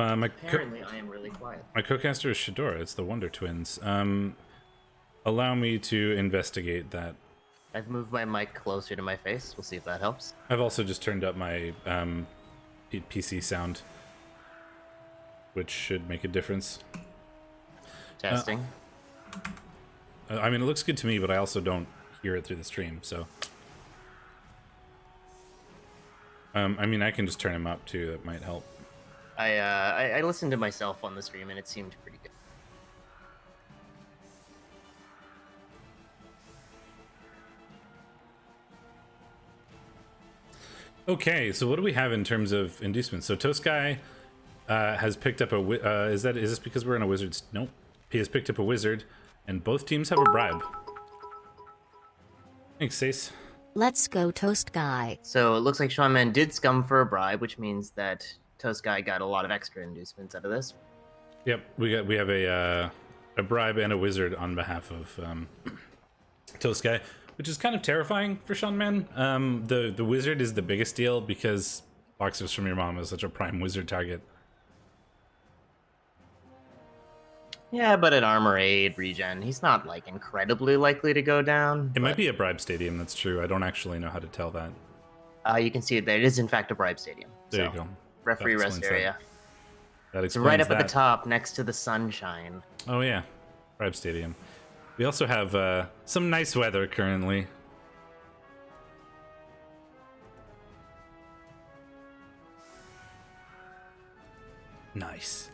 Apparently, I am really quiet. My co-caster is Shadora. It's the Wonder Twins. Allow me to investigate that. I've moved my mic closer to my face. We'll see if that helps. I've also just turned up my PC sound, which should make a difference. Testing. I mean, it looks good to me, but I also don't hear it through the stream, so... I mean, I can just turn him up, too. That might help. I listened to myself on the stream, and it seemed pretty good. Okay, so what do we have in terms of inducements? So Toast Guy has picked up a... is this because we're in a wizard's... Nope. He has picked up a wizard, and both teams have a bribe. Thanks, Sace. Let's go, Toast Guy. So it looks like Sean Man did scum for a bribe, which means that Toast Guy got a lot of extra inducements out of this. Yep, we have a bribe and a wizard on behalf of Toast Guy, which is kind of terrifying for Sean Man. The wizard is the biggest deal because Boxers from Your Mom is such a prime wizard target. Yeah, but at Armor 8 regen, he's not like incredibly likely to go down. It might be a bribe stadium, that's true. I don't actually know how to tell that. You can see it there. It is in fact a bribe stadium. There you go. Referee rest area. That It's right up at the top next to the sunshine. Oh yeah, bribe stadium. We also have some nice weather currently. Nice.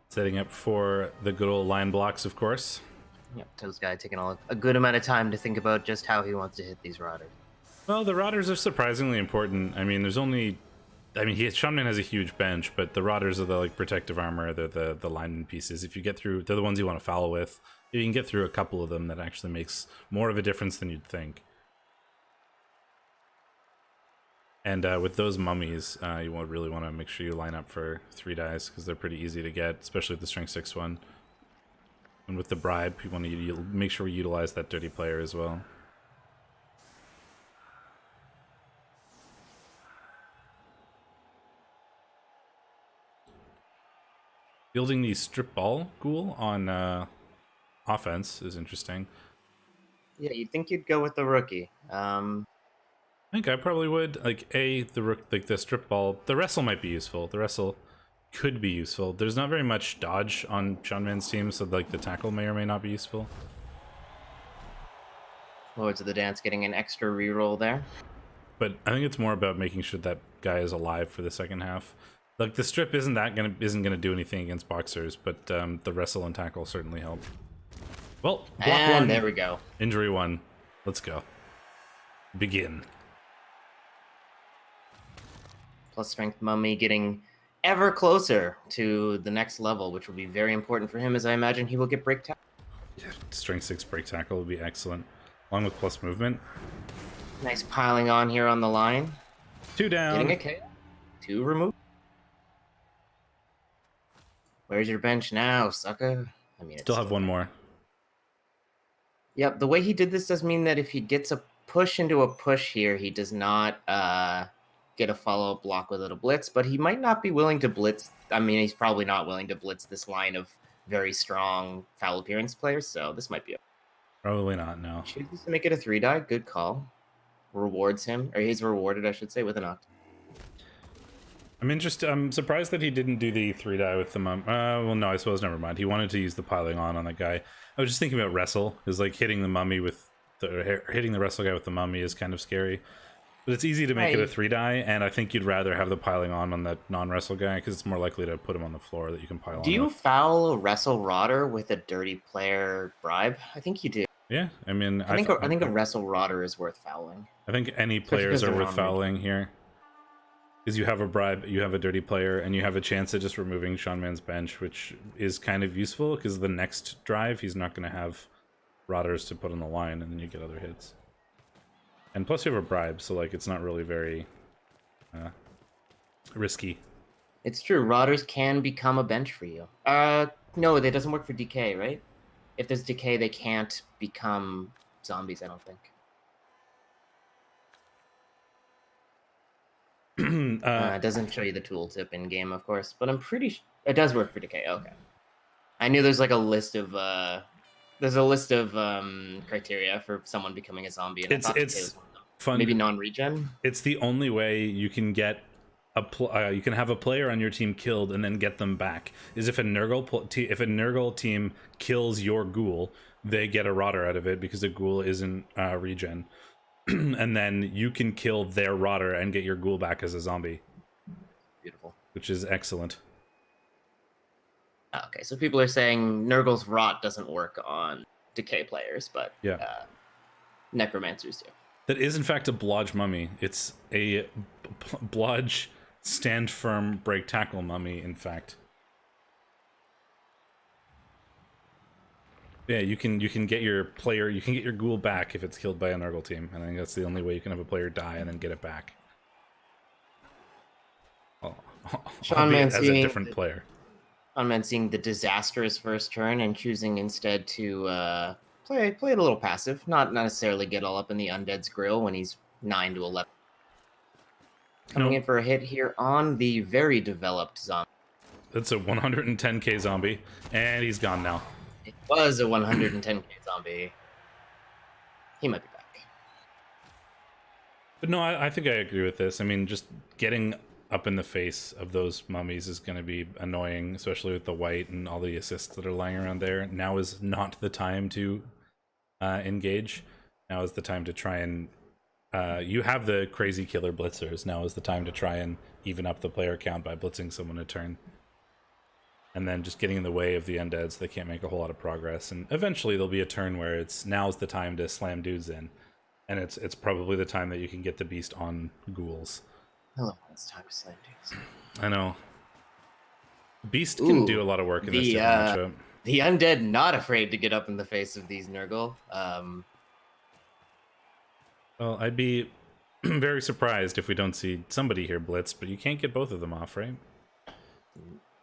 Setting up for the good old line blocks, of course. Yep, Toast Guy taking a good amount of time to think about just how he wants to hit these rotters. Well, the rotters are surprisingly important. I mean, there's only... I mean, Sean Man has a huge bench, but the rotters are the like protective armor. They're the lineman pieces. If you get through... They're the ones you want to foul with. If you can get through a couple of them, that actually makes more of a difference than you'd think. And with those mummies, you really want to make sure you line up for 3 dice, because they're pretty easy to get, especially with the strength 6 one. And with the bribe, you want to make sure we utilize that dirty player as well. Building the strip ball ghoul on offense is interesting. Yeah, you'd think you'd go with the rookie. I think I probably would. Like, the strip ball. The wrestle might be useful. The wrestle could be useful. There's not very much dodge on Sean Man's team, so like the tackle may or may not be useful. Lords of the Dance getting an extra reroll there. But I think it's more about making sure that guy is alive for the second half. Like, the strip isn't gonna do anything against boxers, but the wrestle and tackle certainly help. Well, block and one. There we go. Injury 1. Let's go. Begin. Plus strength mummy getting ever closer to the next level, which will be very important for him, as I imagine he will get break tackle. Yeah, strength 6 break tackle would be excellent, along with plus movement. Nice piling on here on the line. 2 down. Getting a K. 2 removed. Where's your bench now, sucker? I mean, Still have 1 more. Yep, the way he did this does mean that if he gets a push into a push here, he does not get a follow-up block without a blitz, but he might not be willing to blitz. I mean, he's probably not willing to blitz this line of very strong foul appearance players, so this might be Probably not, no. chooses to make it a 3-die. Good call. Rewards him, or he's rewarded, I should say, with an oct. I'm surprised that he didn't do the 3-die with the mum. Well, no, I suppose never mind. He wanted to use the piling on that guy. I was just thinking about wrestle, because like hitting the mummy with hitting the wrestle guy with the mummy is kind of scary. But it's easy to make it a 3-die, and I think you'd rather have the piling on that non-wrestle guy, because it's more likely to put him on the floor that you can pile on. Do you foul a wrestle rotter with a dirty player bribe? I think you do. Yeah, I mean, I think a wrestle rotter is worth fouling. I think any players are worth fouling here. Because you have a bribe, you have a dirty player, and you have a chance at just removing Sean Man's bench, which is kind of useful, because the next drive, he's not going to have rotters to put on the line, and then you get other hits. And plus you have a bribe, so like it's not really very risky. It's true, rotters can become a bench for you. No, that doesn't work for decay, right? If there's decay, they can't become zombies, I don't think. It doesn't show you the tooltip in game, of course, but I'm pretty it does work for decay. Okay, I knew there's like a list of criteria for someone becoming a zombie, and I thought decay was one of them. fun. Maybe non-regen. It's the only way you can get you can have a player on your team killed and then get them back is if a Nurgle team kills your ghoul, they get a rotter out of it because the ghoul isn't regen. And then you can kill their rotter and get your ghoul back as a zombie. Beautiful. Which is excellent. Okay, so people are saying Nurgle's rot doesn't work on decay players, but yeah, necromancers do. That is in fact a blodge mummy. It's a blodge stand firm break tackle mummy, in fact. Yeah, you can get your player, you can get your ghoul back if it's killed by a Nurgle team. And I think that's the only way you can have a player die and then get it back. Sean Man as a different player. Sean Man seeing the disastrous first turn and choosing instead to play it a little passive, not necessarily get all up in the undead's grill when he's 9 to 11. Coming in for a hit here on the very developed zombie. That's a 110k zombie, and he's gone now. It was a 110k zombie. He might be back. But no, I think I agree with this. I mean, just getting up in the face of those mummies is going to be annoying, especially with the white and all the assists that are lying around there. Now is not the time to engage. Now is the time to try and... you have the crazy killer blitzers. Now is the time to try and even up the player count by blitzing someone a turn. And then just getting in the way of the undeads, they can't make a whole lot of progress. And eventually there'll be a turn where it's now's the time to slam dudes in. And it's probably the time that you can get the beast on ghouls. Hello, it's time to slam dudes. I know. Beast can do a lot of work in this different matchup. The undead not afraid to get up in the face of these Nurgle. Well, I'd be very surprised if we don't see somebody here blitz, but you can't get both of them off, right?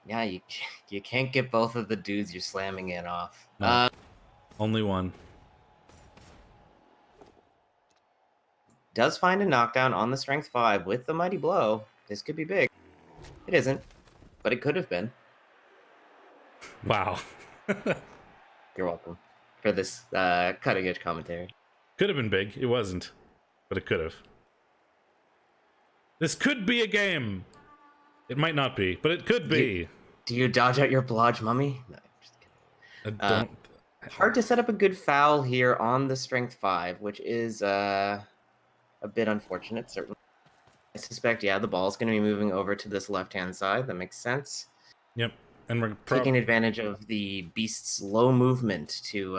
Yeah, you can't get both of the dudes you're slamming in off. No. Only one. Does find a knockdown on the strength 5 with the mighty blow. This could be big. It isn't, but it could have been. Wow. You're welcome for this cutting edge commentary. Could have been big. It wasn't, but it could have. This could be a game. It might not be, but it could be. Do you dodge out your blodge mummy? No, I'm just kidding. I don't... Hard to set up a good foul here on the strength 5, which is a bit unfortunate, certainly. I suspect, yeah, the ball's going to be moving over to this left-hand side. That makes sense. Yep. And we're taking advantage of the beast's low movement to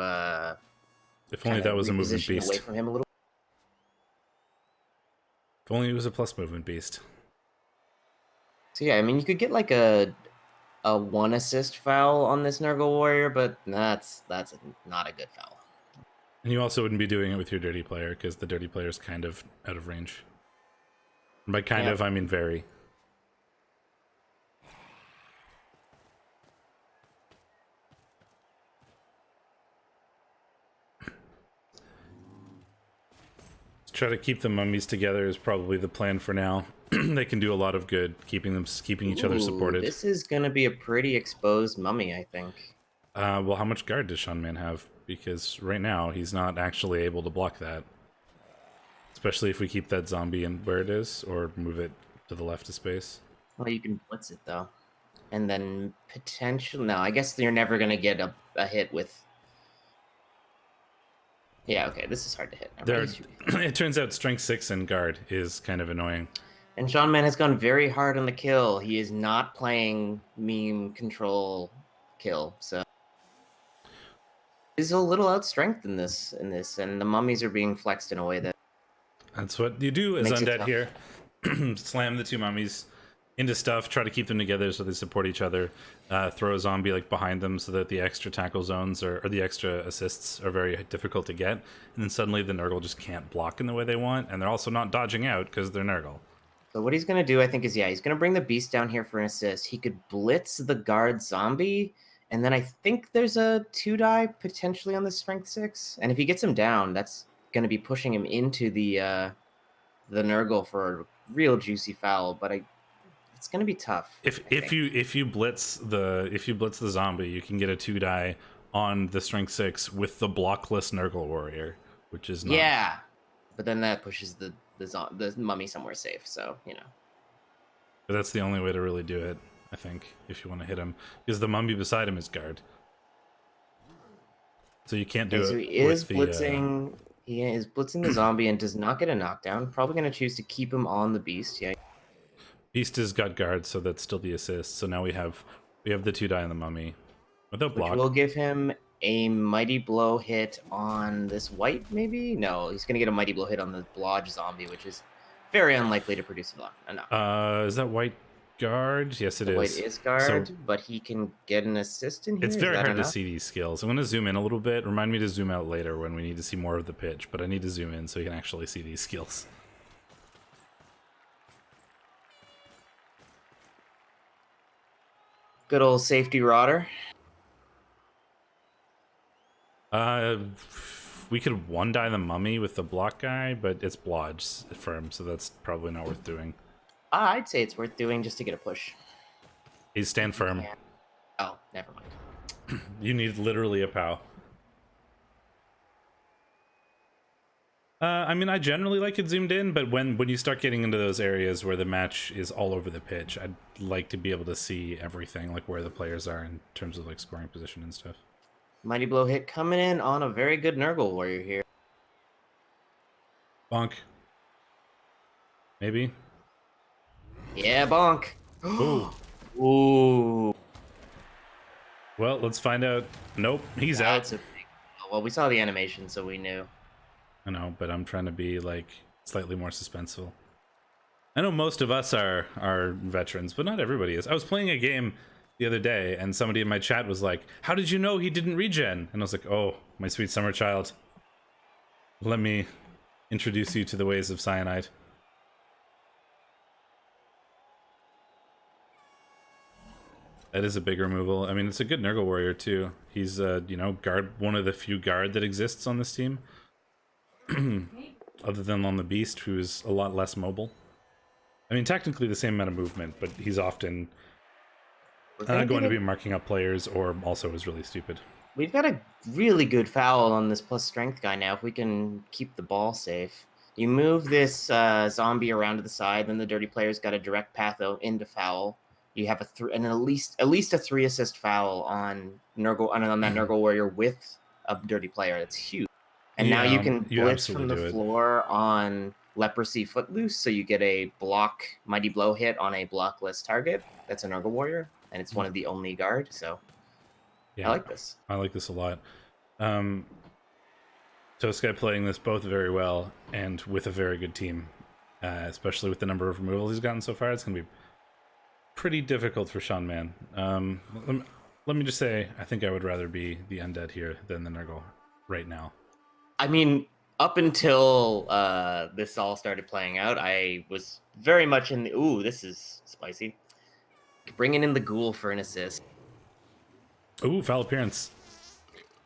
if only that was a movement beast. Away from him a little. If only it was a plus movement beast. So yeah, I mean, you could get like a 1 assist foul on this Nurgle warrior, but that's not a good foul. And you also wouldn't be doing it with your dirty player because the dirty player is kind of out of range. And by kind of, I mean very. Try to keep the mummies together is probably the plan for now. They can do a lot of good keeping each other supported. This is going to be a pretty exposed mummy, I think. Well, how much guard does Sean Man have? Because right now he's not actually able to block that. Especially if we keep that zombie in where it is or move it to the left of space. Well, you can blitz it though. And then potentially... No, I guess you're never going to get a hit with... Yeah, okay, this is hard to hit. It turns out strength 6 and guard is kind of annoying. And Sean Man has gone very hard on the kill. He is not playing meme control kill, so he's a little outstrength in this, and the mummies are being flexed in a way that... That's what you do as undead here. Slam the two mummies into stuff, try to keep them together so they support each other, throw a zombie like behind them so that the extra tackle zones or the extra assists are very difficult to get, and then suddenly the Nurgle just can't block in the way they want, and they're also not dodging out because they're Nurgle. So what he's going to do, I think, is, he's going to bring the beast down here for an assist. He could blitz the guard zombie And then I think there's a 2-die potentially on the strength 6. And if he gets him down, that's going to be pushing him into the Nurgle for a real juicy foul. But it's going to be tough. If you blitz the zombie, you can get a 2-die on the strength 6 with the blockless Nurgle warrior, which is not. Yeah, but then that pushes the mummy somewhere safe. So But that's the only way to really do it, I think, if you want to hit him, because the mummy beside him is guard. So you can't do so it. he is with blitzing. He is blitzing the zombie and does not get a knockdown. Probably going to choose to keep him on the beast. Yeah. Beast has got guard, so that's still the assist. So now we have the 2-die on the mummy without block. Which will give him a mighty blow hit on this white, maybe? No, he's going to get a mighty blow hit on the blodge zombie, which is very unlikely to produce a block. No. Is that white guard? Yes, it is. White is guard, but he can get an assist in here. It's very hard to see these skills. I'm going to zoom in a little bit. Remind me to zoom out later when we need to see more of the pitch, but I need to zoom in so you can actually see these skills. Good old safety rodder. We could 1-die the mummy with the block guy, but it's blodge for him, so that's probably not worth doing. I'd say it's worth doing just to get a push. He's stand firm. Yeah. Oh, never mind. You need literally a POW. I mean, I generally like it zoomed in, but when you start getting into those areas where the match is all over the pitch, I'd like to be able to see everything, like where the players are in terms of like scoring position and stuff. Mighty blow hit coming in on a very good Nurgle warrior here. Bonk. Maybe. Yeah, bonk. Ooh. Ooh. Well, let's find out. Nope, he's That's out. Well, we saw the animation, so we knew. I know, but I'm trying to be like slightly more suspenseful. I know most of us are veterans, but not everybody is. I was playing a game the other day, and somebody in my chat was like, "How did you know he didn't regen?" And I was like, "Oh, my sweet summer child. Let me introduce you to the ways of cyanide." That is a big removal. I mean, it's a good Nurgle warrior too. He's guard, one of the few guard that exists on this team. Other than on the beast, who is a lot less mobile. I mean, technically the same amount of movement, but he's often going to be marking up players, or also is really stupid. We've got a really good foul on this plus strength guy now. If we can keep the ball safe, you move this zombie around to the side, then the dirty player's got a direct path out into foul. You have at least a 3-assist foul on Nurgle on that Nurgle warrior with a dirty player. That's huge. And now you can blitz from the floor on Leprosy Footloose, so you get a block mighty blow hit on a blockless target. That's a Nurgle warrior, and it's one of the only guard. So yeah, I like this. I like this a lot. Toskai playing this both very well and with a very good team, especially with the number of removals he's gotten so far. It's going to be pretty difficult for Sean Man. Let me just say, I think I would rather be the undead here than the Nurgle right now. I mean, up until this all started playing out, I was very much in the, ooh, this is spicy. Bringing in the ghoul for an assist. Ooh, foul appearance.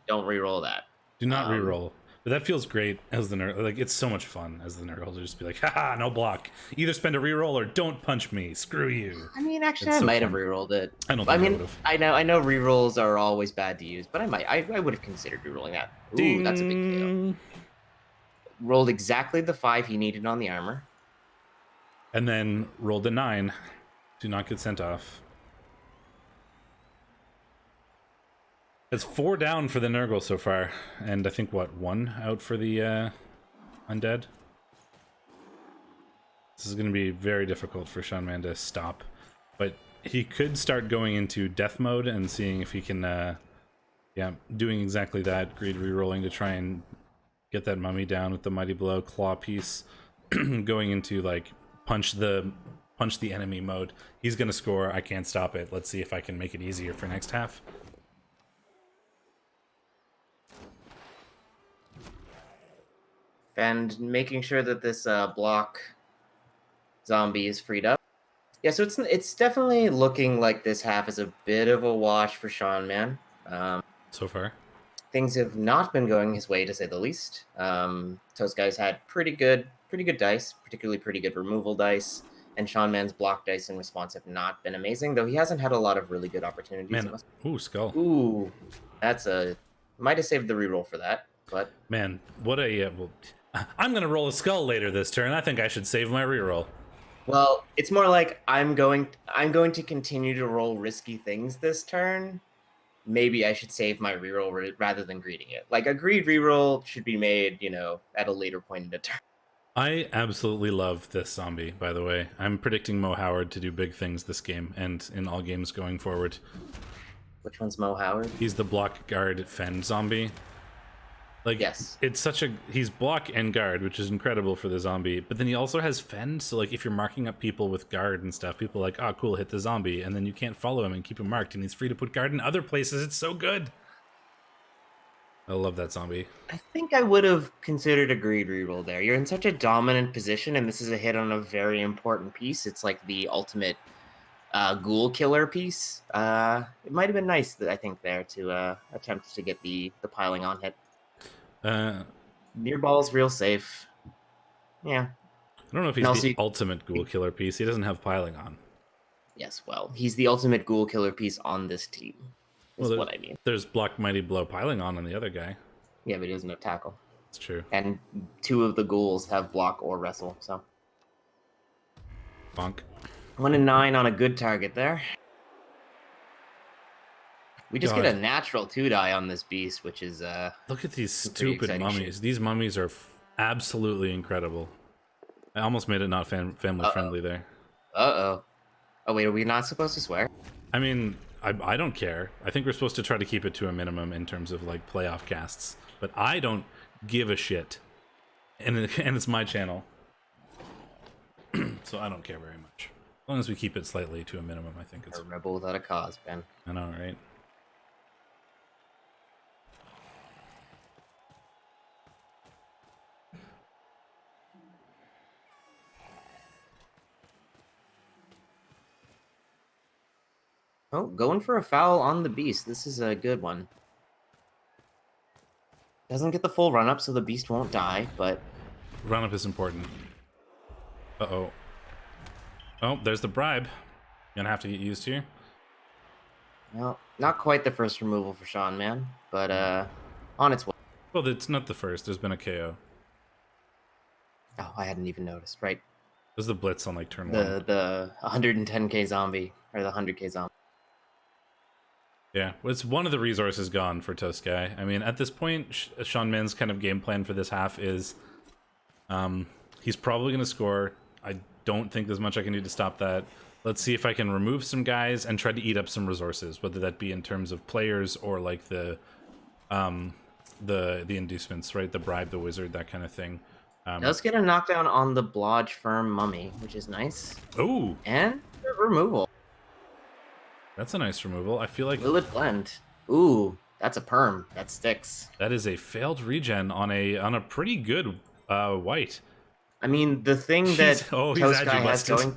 Don't re-roll that. Do not re-roll. But that feels great as the Nurgle. Like, it's so much fun as the Nurgle to just be like, haha, no block. Either spend a re-roll or don't punch me. Screw you. I mean, actually, I might have re-rolled it. I don't think I would have. I know re-rolls are always bad to use, but I would have considered re-rolling that. Ooh, Ding. That's a big deal. Rolled exactly the 5 he needed on the armor. And then rolled a 9. Do not get sent off. It's 4 down for the Nurgle so far, and I think, what, 1 out for the undead? This is going to be very difficult for Sean Man to stop, but he could start going into death mode and seeing if he can, doing exactly that, greed re-rolling to try and get that mummy down with the mighty blow, claw piece, going into, like, punch the enemy mode. He's going to score, I can't stop it. Let's see if I can make it easier for next half. And making sure that this block zombie is freed up. Yeah, so it's definitely looking like this half is a bit of a wash for Sean, man. So far. Things have not been going his way, to say the least. Toast Guy's had pretty good dice, particularly pretty good removal dice, and Sean Man's block dice in response have not been amazing, though he hasn't had a lot of really good opportunities. Man, ooh, skull. Ooh, that's a might have saved the reroll for that, but Man, what a well, I'm gonna roll a skull later this turn. I think I should save my reroll. well, it's more like I'm going to continue to roll risky things this turn. Maybe I should save my reroll rather than greeting it. Like a greed reroll should be made, at a later point in the turn. I absolutely love this zombie, by the way. I'm predicting Mo Howard to do big things this game and in all games going forward. Which one's Mo Howard? He's the block guard fend zombie. Like, Yes. it's he's block and guard, which is incredible for the zombie, but then he also has fend, so like if you're marking up people with guard and stuff, people are like, oh cool, hit the zombie, and then you can't follow him and keep him marked, and he's free to put guard in other places. It's so good. I love that zombie. I think I would have considered a greed reroll there. You're in such a dominant position, and this is a hit on a very important piece. It's like the ultimate ghoul killer piece. It might have been nice, I think, there to attempt to get the piling on hit. Near ball's real safe. Yeah. I don't know if he's the ultimate ghoul killer piece. He doesn't have piling on. Yes, well, he's the ultimate ghoul killer piece on this team. Is what I mean. There's block mighty blow piling on the other guy. Yeah, but he doesn't have tackle. It's true. And 2 of the ghouls have block or wrestle, so. Bonk. 1 and 9 on a good target there. We just get a natural 2-die on this beast, which is look at these stupid mummies. These mummies are absolutely incredible. I almost made it not family friendly there. Oh wait, are we not supposed to swear? I mean, I don't care. I think we're supposed to try to keep it to a minimum in terms of like playoff casts, but I don't give a shit, and it's my channel, so I don't care very much. As long as we keep it slightly to a minimum, I think it's a rebel without a cause, Ben. I know, right? Oh, going for a foul on the beast. This is a good one. Doesn't get the full run-up, so the beast won't die, but... Run-up is important. Uh-oh. Oh, there's the bribe. Gonna have to get used here. Well, not quite the first removal for Sean, man, but on its way. Well, it's not the first. There's been a KO. Oh, I hadn't even noticed, right? There's the blitz on like turn 1. The 110k zombie, or the 100k zombie. Yeah, well, it's one of the resources gone for Toast Guy. I mean, at this point, Sean Man's kind of game plan for this half is he's probably going to score. I don't think there's much I can do to stop that. Let's see if I can remove some guys and try to eat up some resources, whether that be in terms of players or like the inducements, right? The bribe, the wizard, that kind of thing. Does get a knockdown on the Blodge Firm Mummy, which is nice. Ooh! And removal. That's a nice removal. I feel like... Will it blend? Ooh, that's a perm. That sticks. That is a failed regen on a pretty good white. I mean, the thing that Toast Guy has busted. going...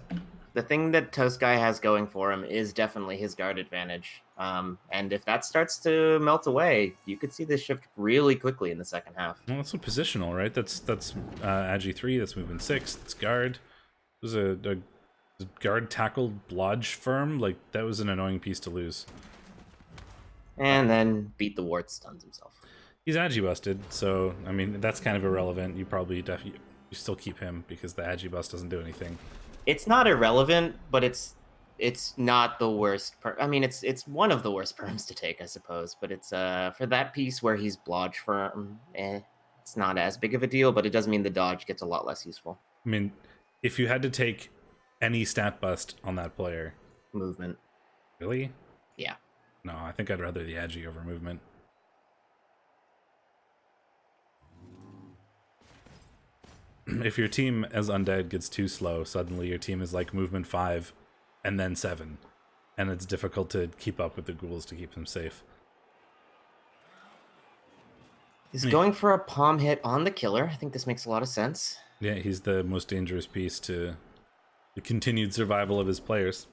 The thing that Toast Guy has going for him is definitely his guard advantage. And if that starts to melt away, you could see this shift really quickly in the second half. Well, that's a positional, right? That's Agi 3, that's movement 6, that's guard. It was a guard tackled Blodge Firm. Like, that was an annoying piece to lose. And then beat the ward, stuns himself. He's Agi busted, so, I mean, that's kind of irrelevant. You probably you still keep him because the Agi bust doesn't do anything. It's not irrelevant, but it's not the worst. I mean, it's one of the worst perms to take, I suppose. But it's for that piece where he's Blodge Firm, it's not as big of a deal. But it does mean the dodge gets a lot less useful. I mean, if you had to take any stat bust on that player, movement. Really? Yeah. No, I think I'd rather the Agi over movement. If your team as undead gets too slow, suddenly your team is like movement 5 and then 7, and it's difficult to keep up with the ghouls to keep them safe. He's going for a palm hit on the killer. I think this makes a lot of sense. Yeah, he's the most dangerous piece to the continued survival of his players.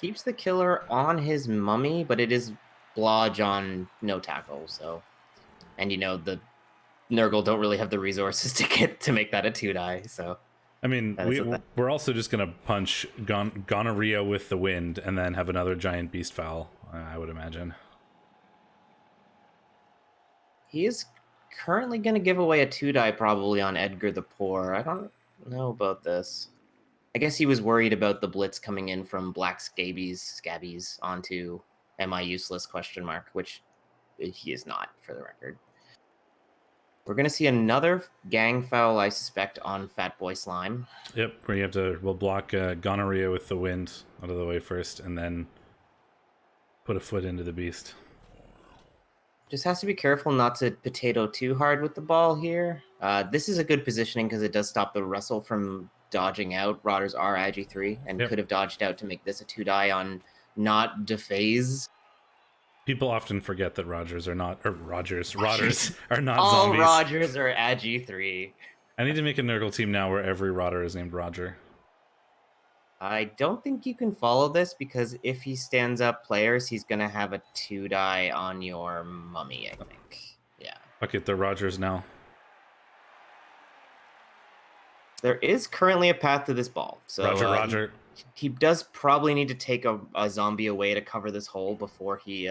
Keeps the killer on his mummy, but it is blodge on no tackle, so. And the Nurgle don't really have the resources to make that a 2-die, so. I mean, we're also just going to punch Gonorrhea with the wind and then have another giant beast foul, I would imagine. He is currently going to give away a 2-die probably on Edgar the Poor. I don't know about this. I guess he was worried about the blitz coming in from Black Scabbies onto Am I Useless ? Which he is not, for the record. We're going to see another gang foul, I suspect, on Fat Boy Slime. Yep, where you have to, we'll block Gonorrhea with the wind out of the way first, and then put a foot into the beast. Just has to be careful not to potato too hard with the ball here. This is a good positioning because it does stop the Russell from dodging out. Rotters are Agi 3 and could have dodged out to make this a 2-die on not dephase. People often forget that Rotters are not not All zombies. Rogers are Agi 3. I need to make a Nurgle team now where every Rotter is named Roger. I don't think you can follow this because if he stands up players, he's going to have a 2-die on your mummy, I think. Yeah. Fuck it, they're Rogers now. There is currently a path to this ball. So Roger. He does probably need to take a zombie away to cover this hole before he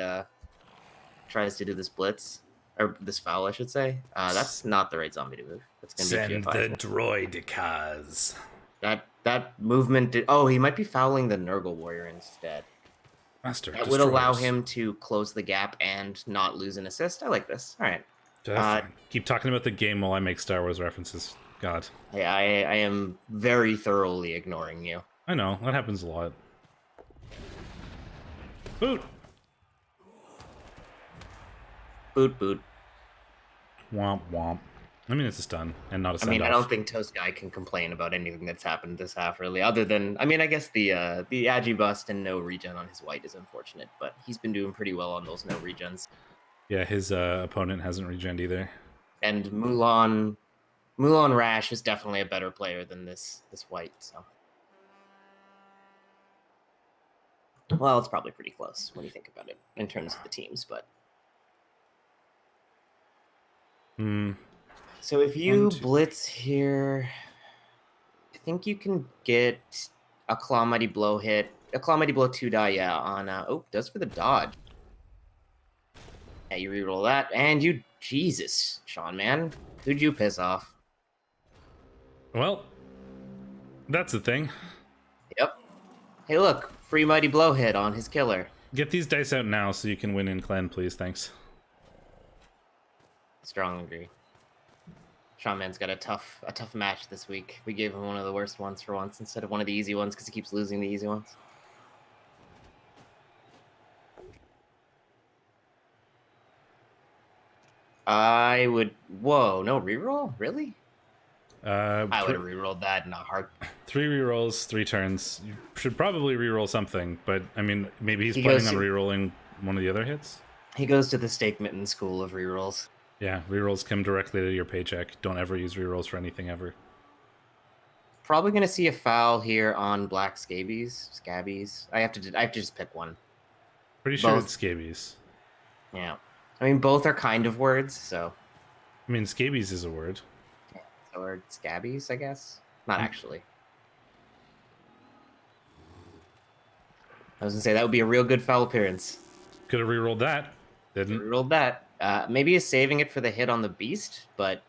tries to do this blitz. Or this foul, I should say. That's not the right zombie to move. That's going to be Send the droidicas. That movement did... Oh, he might be fouling the Nurgle Warrior instead. Master that would allow him to close the gap and not lose an assist. I like this. All right. Keep talking about the game while I make Star Wars references. God. I am very thoroughly ignoring you. I know. That happens a lot. Boot! Boot. Womp womp. I mean, it's a stun and not a send-off. I don't think Toast Guy can complain about anything that's happened this half, really, other than, I guess the Agi bust and no regen on his white is unfortunate, but he's been doing pretty well on those no regens. Yeah, his opponent hasn't regened either. And Mulan Rash is definitely a better player than this white, so. Well, it's probably pretty close when you think about it in terms of the teams, but. So if you blitz here, I think you can get a Claw Mighty Blow hit. A Claw Mighty Blow 2-die, yeah, on... does for the dodge. Yeah, you reroll that, and you... Jesus, Sean, man. Who'd you piss off? Well, that's the thing. Yep. Hey, look, free Mighty Blow hit on his killer. Get these dice out now so you can win in clan, please. Thanks. Strong agree. Sean Man's got a tough match this week. We gave him one of the worst ones for once instead of one of the easy ones because he keeps losing the easy ones. I would... Whoa, no reroll? Really? I would have rerolled that in a heart. 3 rerolls, 3 turns. You should probably reroll something, but maybe he's planning on rerolling one of the other hits. He goes to the Steak Mitten school of rerolls. Yeah, rerolls come directly to your paycheck. Don't ever use rerolls for anything ever. Probably going to see a foul here on Black Scabbies. I have to just pick one. Pretty sure it's Scabies. Yeah. Both are kind of words, so. Scabies is a word. Or Scabbies, I guess. Not actually. I was going to say, that would be a real good foul appearance. Could have rerolled that. Didn't. Rerolled that. Maybe he's saving it for the hit on the beast, but...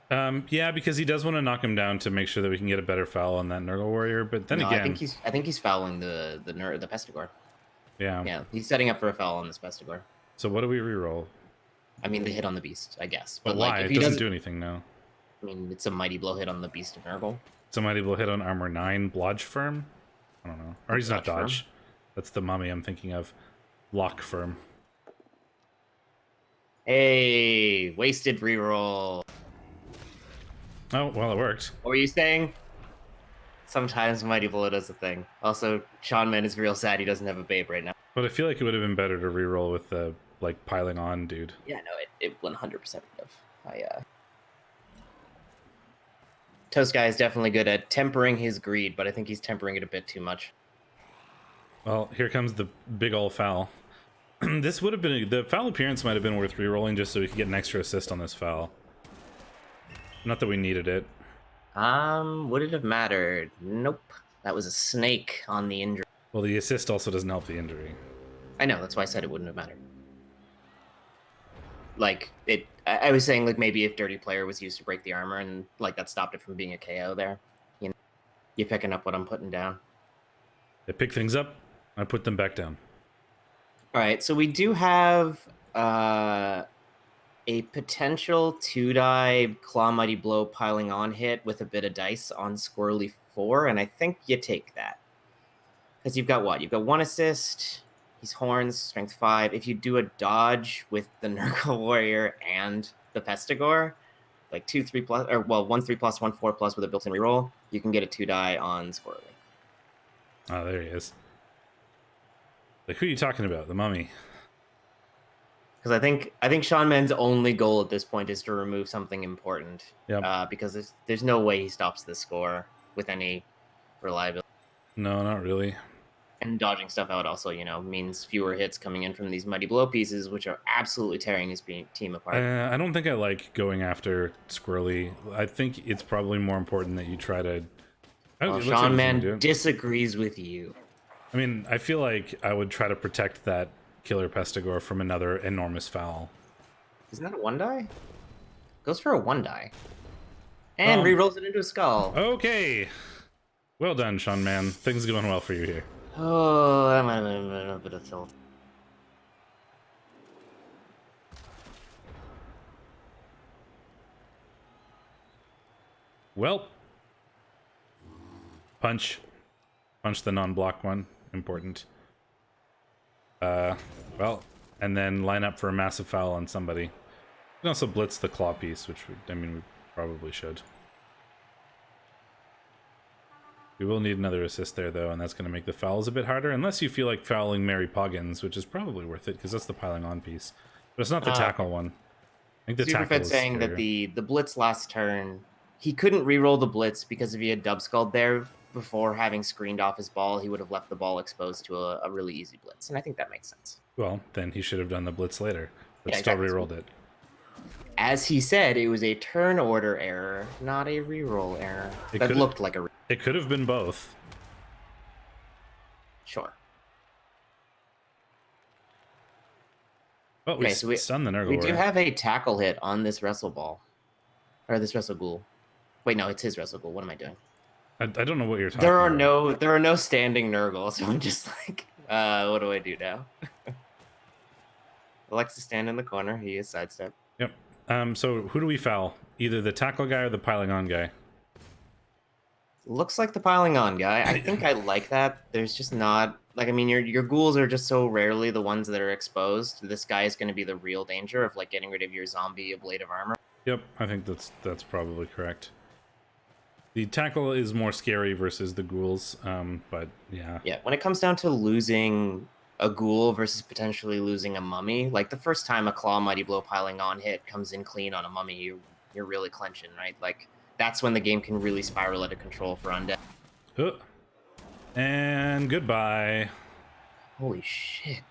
yeah, because he does want to knock him down to make sure that we can get a better foul on that Nurgle Warrior, but then again... I think he's fouling the Pestigore. Yeah. Yeah, he's setting up for a foul on this Pestigore. So what do we reroll? The hit on the beast, I guess. But why? It doesn't do anything now. It's a Mighty Blow hit on the beast of Nurgle. It's a Mighty Blow hit on Armor 9, Blodge Firm? I don't know. Or he's not Dodge. Firm? That's the mummy I'm thinking of. Lock Firm. Hey, wasted reroll. Oh, well, it worked. What were you saying? Sometimes Mighty Blow does a thing. Also, Sean Man is real sad he doesn't have a babe right now. But I feel like it would have been better to reroll with the, piling on dude. Yeah, no, it 100% would have. Toast Guy is definitely good at tempering his greed, but I think he's tempering it a bit too much. Well, here comes the big ol' foul. This would have been... The foul appearance might have been worth re-rolling just so we could get an extra assist on this foul. Not that we needed it. Would it have mattered? Nope. That was a snake on the injury. Well, the assist also doesn't help the injury. I know, that's why I said it wouldn't have mattered. Like, I was saying, like, maybe if Dirty Player was used to break the armor and, like, that stopped it from being a KO there. You know, you picking up what I'm putting down. I pick things up, I put them back down. All right, so we do have a potential 2-die Claw Mighty Blow piling on hit with a bit of dice on Squirrely 4, and I think you take that. Because you've got what? You've got 1 assist, he's Horns, Strength 5. If you do a dodge with the Nurgle Warrior and the Pestigore, like 2 3 plus, or well, 1 3 plus, 1 4 plus with a built-in reroll, you can get a 2-die on Squirrely. Oh, there he is. Like, who are you talking about? The mummy. Because I think Sean Mann's only goal at this point is to remove something important. Yep. Because there's no way he stops the score with any reliability. No, not really. And dodging stuff out also, you know, means fewer hits coming in from these Mighty Blow pieces, which are absolutely tearing his team apart. I don't think I like going after Squirrely. I think it's probably more important that you try to... Well, Sean Mann disagrees with you. I mean, I feel like I would try to protect that Killer Pestigore from another enormous foul. Isn't that a 1-die? Goes for a 1-die. And rerolls it into a skull. Okay. Well done, Sean Mann. Things going well for you here. Oh, that might have been a bit of tilt. Well. Punch. Punch the non-block one. Important. Well, and then line up for a massive foul on somebody. You can also blitz the claw piece, which we probably should. We will need another assist there, though, and that's going to make the fouls a bit harder, unless you feel like fouling Mary Poggins, which is probably worth it, because that's the piling on piece. But it's not the tackle one. I think the tackle is saying scarier. that the blitz last turn, he couldn't reroll the blitz because if he had dub skulled there before having screened off his ball, he would have left the ball exposed to a really easy blitz, and I think that makes sense. Well, then he should have done the blitz later, but Yeah, still exactly. rerolled it. As he said, it was a turn order error, not a reroll error. That looked like a It could have been both. Sure. Oh, we stunned the Nurgle. We do have a tackle hit on this wrestle ball. Or this wrestle ghoul. Wait, no, it's his wrestle ghoul. What am I doing? I don't know what you're talking about. There are no standing Nurgle, so I'm just like, what do I do now? Alexa stand in the corner. He is sidestep. Yep. So who do we foul? Either the tackle guy or the piling on guy? Looks like the piling on guy. I think I like that. There's just not... Like, I mean, your ghouls are just so rarely the ones that are exposed. This guy is going to be the real danger of, like, getting rid of your zombie blade of armor. Yep, I think that's probably correct. The tackle is more scary versus the ghouls, but yeah. Yeah, when it comes down to losing a ghoul versus potentially losing a mummy, like the first time a Claw Mighty Blow piling on hit comes in clean on a mummy, you're really clenching, right? Like, that's when the game can really spiral out of control for undead. And goodbye. Holy shit.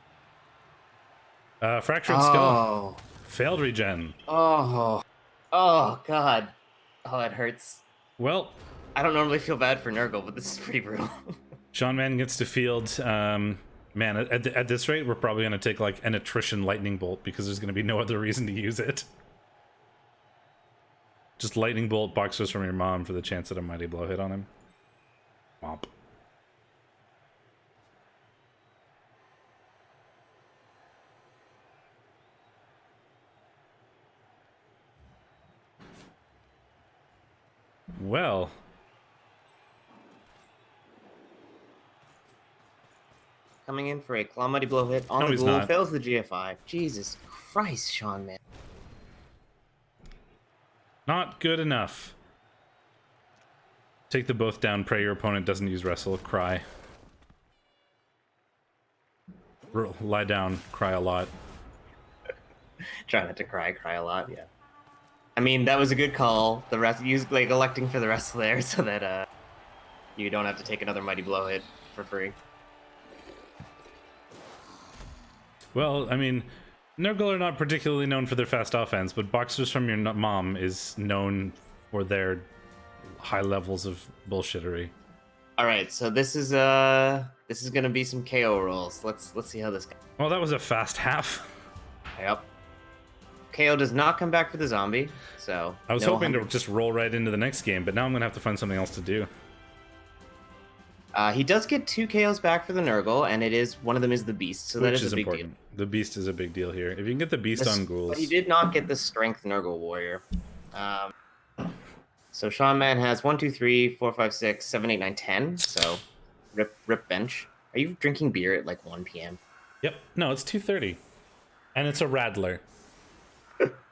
Fractured skull. Failed regen. Oh, God. Oh, it hurts. Well, I don't normally feel bad for Nurgle, but this is pretty brutal. Sean Mann gets to field. Man, at this rate, we're probably going to take like an attrition lightning bolt because there's going to be no other reason to use it. Just lightning bolt boxers from your mom for the chance that a mighty blow hit on him. Womp. Well. Coming in for a Claw Mighty Blow hit on the ghoul, fails the GFI. Jesus Christ, Sean Mann. Not good enough. Take the both down, pray your opponent doesn't use wrestle, cry. Lie down, cry a lot. Try not to cry a lot, yeah. I mean, that was a good call. The rest, use like electing for the rest there so that you don't have to take another mighty blow hit for free. Well, I mean, Nurgle are not particularly known for their fast offense, but Boxers from Your Mom is known for their high levels of bullshittery. All right, so this is gonna be some KO rolls. Let's see how this goes. Well, that was a fast half. Yep. KO does not come back for the zombie, so I was no hoping to 100. just roll right into the next game, but now I'm gonna have to find something else to do. He does get 2 KOs back for the Nurgle, and one of them is the Beast, so that Which is a big important. deal. The Beast is a big deal here. If you can get the Beast on ghouls. But he did not get the Strength Nurgle Warrior. So Sean Man has 1, 2, 3, 4, 5, 6, 7, 8, 9, 10. So rip bench. Are you drinking beer at like 1 p.m.? Yep. No, it's 2:30, and it's a Radler.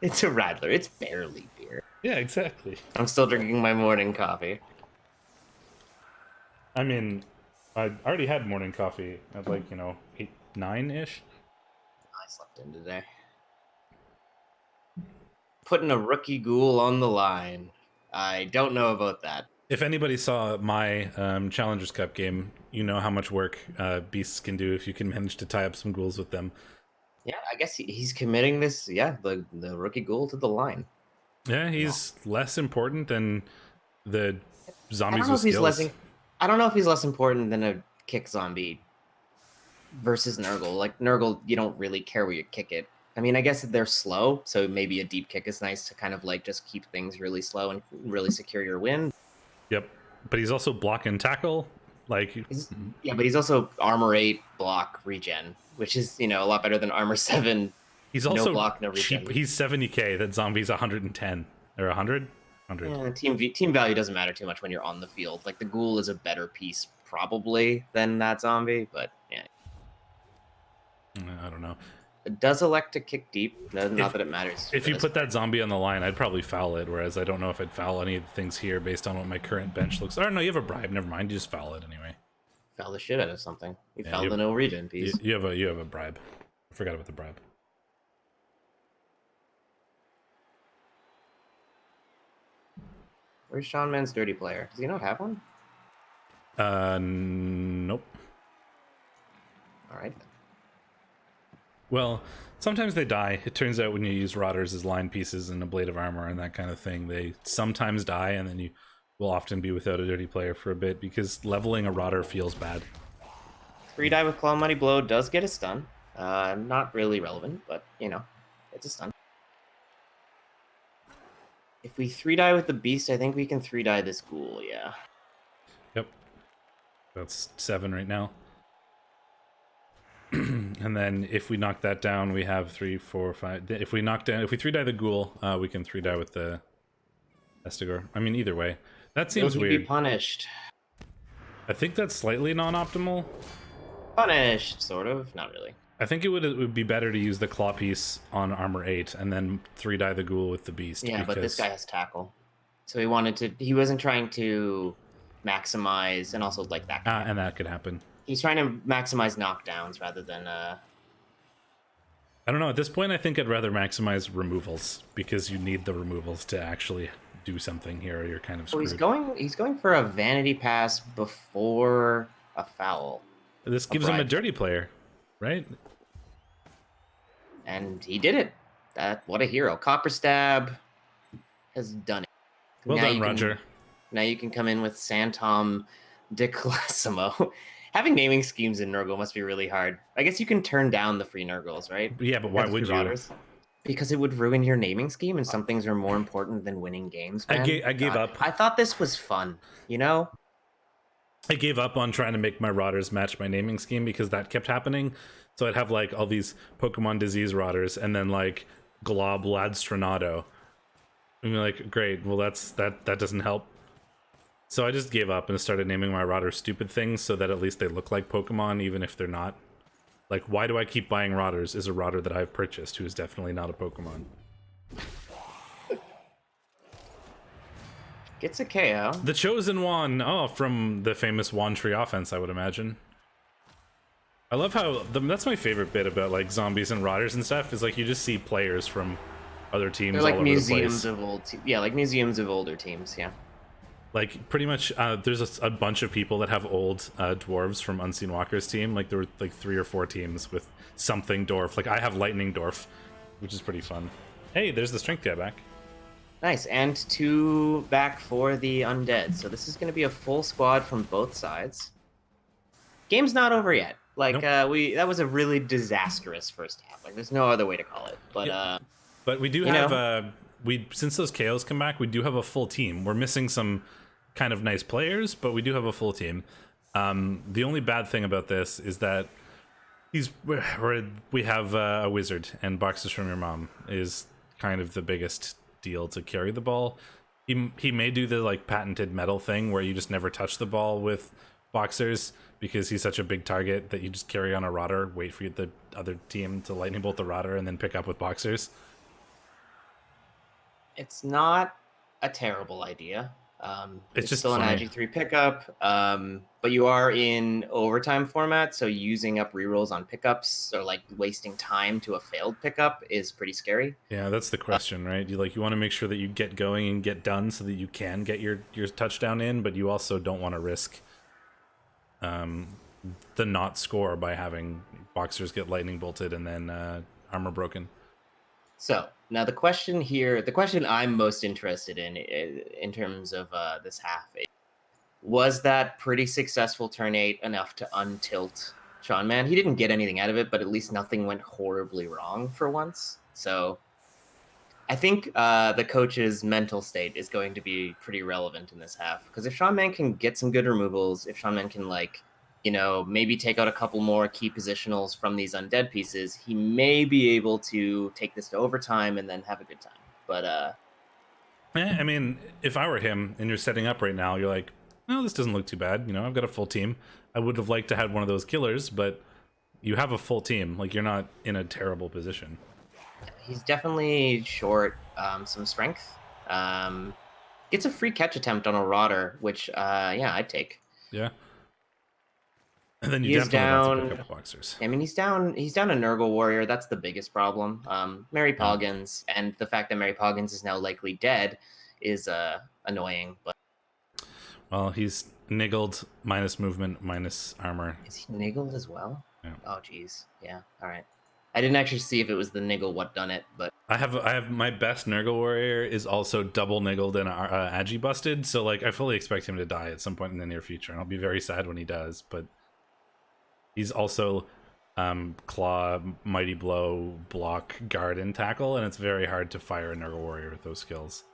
It's a Radler. It's barely beer. Yeah, exactly. I'm still drinking my morning coffee. I mean, I already had morning coffee at like 8, 9-ish. I slept in today. Putting a rookie ghoul on the line. I don't know about that. If anybody saw my Challengers Cup game, you know how much work beasts can do if you can manage to tie up some ghouls with them. Yeah, I guess he's committing this. Yeah, the rookie ghoul to the line. Yeah, he's less important than the zombies with He's skills. I don't know if he's less important than a kick zombie versus Nurgle. Like Nurgle, you don't really care where you kick it. I mean, I guess they're slow, so maybe a deep kick is nice to kind of like just keep things really slow and really secure your win. Yep, but he's also block and tackle. Like, yeah, but he's also armor 8 block regen, which is a lot better than armor 7. He's also no block, no regen. cheap. He's 70k. That zombie's 110 or 100. 100. Yeah, team value doesn't matter too much when you're on the field. Like the ghoul is a better piece probably than that zombie, but yeah. I don't know. It does elect to kick deep. Not that it matters. If you put that zombie on the line, I'd probably foul it, whereas I don't know if I'd foul any of the things here based on what my current bench looks. Oh, no, you have a bribe. Never mind. You just foul it anyway. Foul the shit out of something. You Yeah, foul the no regen piece. You have a bribe. I forgot about the bribe. Where's Sean Man's dirty player? Does he not have one? Nope. All right. Well, sometimes they die. It turns out when you use rotters as line pieces and a blade of armor and that kind of thing, they sometimes die, and then you will often be without a dirty player for a bit because leveling a rotter feels bad. 3 die with Claw Mighty Blow does get a stun. Not really relevant, but it's a stun. If we 3 die with the Beast, I think we can 3 die this ghoul, yeah. Yep. That's 7 right now. And then if we knock that down, we have 3, 4, 5. If we 3 die the ghoul, we can 3 die with the Estigor. I mean, either way. That seems weird. Be punished. I think that's slightly non-optimal. Punished, sort of. Not really. I think it would be better to use the claw piece on armor 8 and then 3 die the ghoul with the beast. Yeah, but this guy has tackle, so he wasn't trying to maximize, and also like that. And that could happen. He's trying to maximize knockdowns rather than. I don't know. At this point, I think I'd rather maximize removals because you need the removals to actually do something here, or you're kind of screwed. He's going for a vanity pass before a foul. This gives him a dirty player, right? And he did it. What a hero. Copper Stab has done it. Well done, Roger. Now you can come in with Santom de Classimo. Having naming schemes in Nurgle must be really hard. I guess you can turn down the free Nurgles, right? Yeah, but why would you? Rotters. Because it would ruin your naming scheme, and some things are more important than winning games. Man. I gave up. I thought this was fun, I gave up on trying to make my rotters match my naming scheme because that kept happening. So I'd have like all these Pokemon disease rotters and then like Glob Ladstronado. And you're like, great, well that doesn't help. So I just gave up and started naming my rotters stupid things so that at least they look like Pokemon even if they're not. Like, why do I keep buying rotters is a rotter that I've purchased who is definitely not a Pokemon. Gets a KO. The Chosen One! Oh, from the famous Wand Tree offense, I would imagine. I love how... that's my favorite bit about, like, zombies and rotters and stuff, is, like, you just see players from other teams They're all like over museums the place. of like museums of older teams. Yeah. Like pretty much, there's a bunch of people that have old dwarves from Unseen Walker's team. Like there were like 3 or 4 teams with something dwarf. Like I have Lightning Dwarf, which is pretty fun. Hey, there's the strength guy back. Nice, and 2 back for the undead. So this is going to be a full squad from both sides. Game's not over yet. Like Nope. that was a really disastrous first half. Like there's no other way to call it. But Yeah. But we do you have know, we since those KOs come back, we do have a full team. We're missing some kind of nice players, but we do have a full team. The only bad thing about this is that we have a wizard, and Boxes from Your Mom is kind of the biggest deal to carry the ball. He may do the like patented metal thing where you just never touch the ball with boxers because he's such a big target that you just carry on a rotter, wait for the other team to lightning bolt the rotter, and then pick up with boxers. it's not a terrible idea. It's It's just still an funny. IG3 pickup, but you are in overtime format, so using up rerolls on pickups or like wasting time to a failed pickup is pretty scary. Yeah, that's the question, right? You want to make sure that you get going and get done so that you can get your touchdown in, but you also don't want to risk the not score by having boxers get lightning bolted and then armor broken. So now the question here, the question I'm most interested in terms of this half, was that pretty successful turn 8 enough to untilt Sean Man? He didn't get anything out of it, but at least nothing went horribly wrong for once. So I think the coach's mental state is going to be pretty relevant in this half, because if Sean Man can get some good removals, if Sean Man can maybe take out a couple more key positionals from these undead pieces, he may be able to take this to overtime and then have a good time. But I mean, if I were him and you're setting up right now, you're like, no, this doesn't look too bad. I've got a full team. I would have liked to have one of those killers, but you have a full team. Like, you're not in a terrible position. he's definitely short some strength. Gets a free catch attempt on a rotter, which yeah, I'd take. Yeah. And then you He is definitely have to pick down. up boxers. I mean, he's down a Nurgle warrior. That's the biggest problem. Mary Yeah. Poggins, and the fact that Mary Poggins is now likely dead is annoying. But Well, he's niggled, minus movement, minus armor. is he niggled as well? Yeah. Oh, geez. Yeah. All right. I didn't actually see if it was the niggle what done it, but I have my best Nurgle warrior is also double niggled and agi busted, so like I fully expect him to die at some point in the near future, and I'll be very sad when he does. But he's also claw, mighty blow, block, guard, and tackle, and it's very hard to fire a Nurgle warrior with those skills.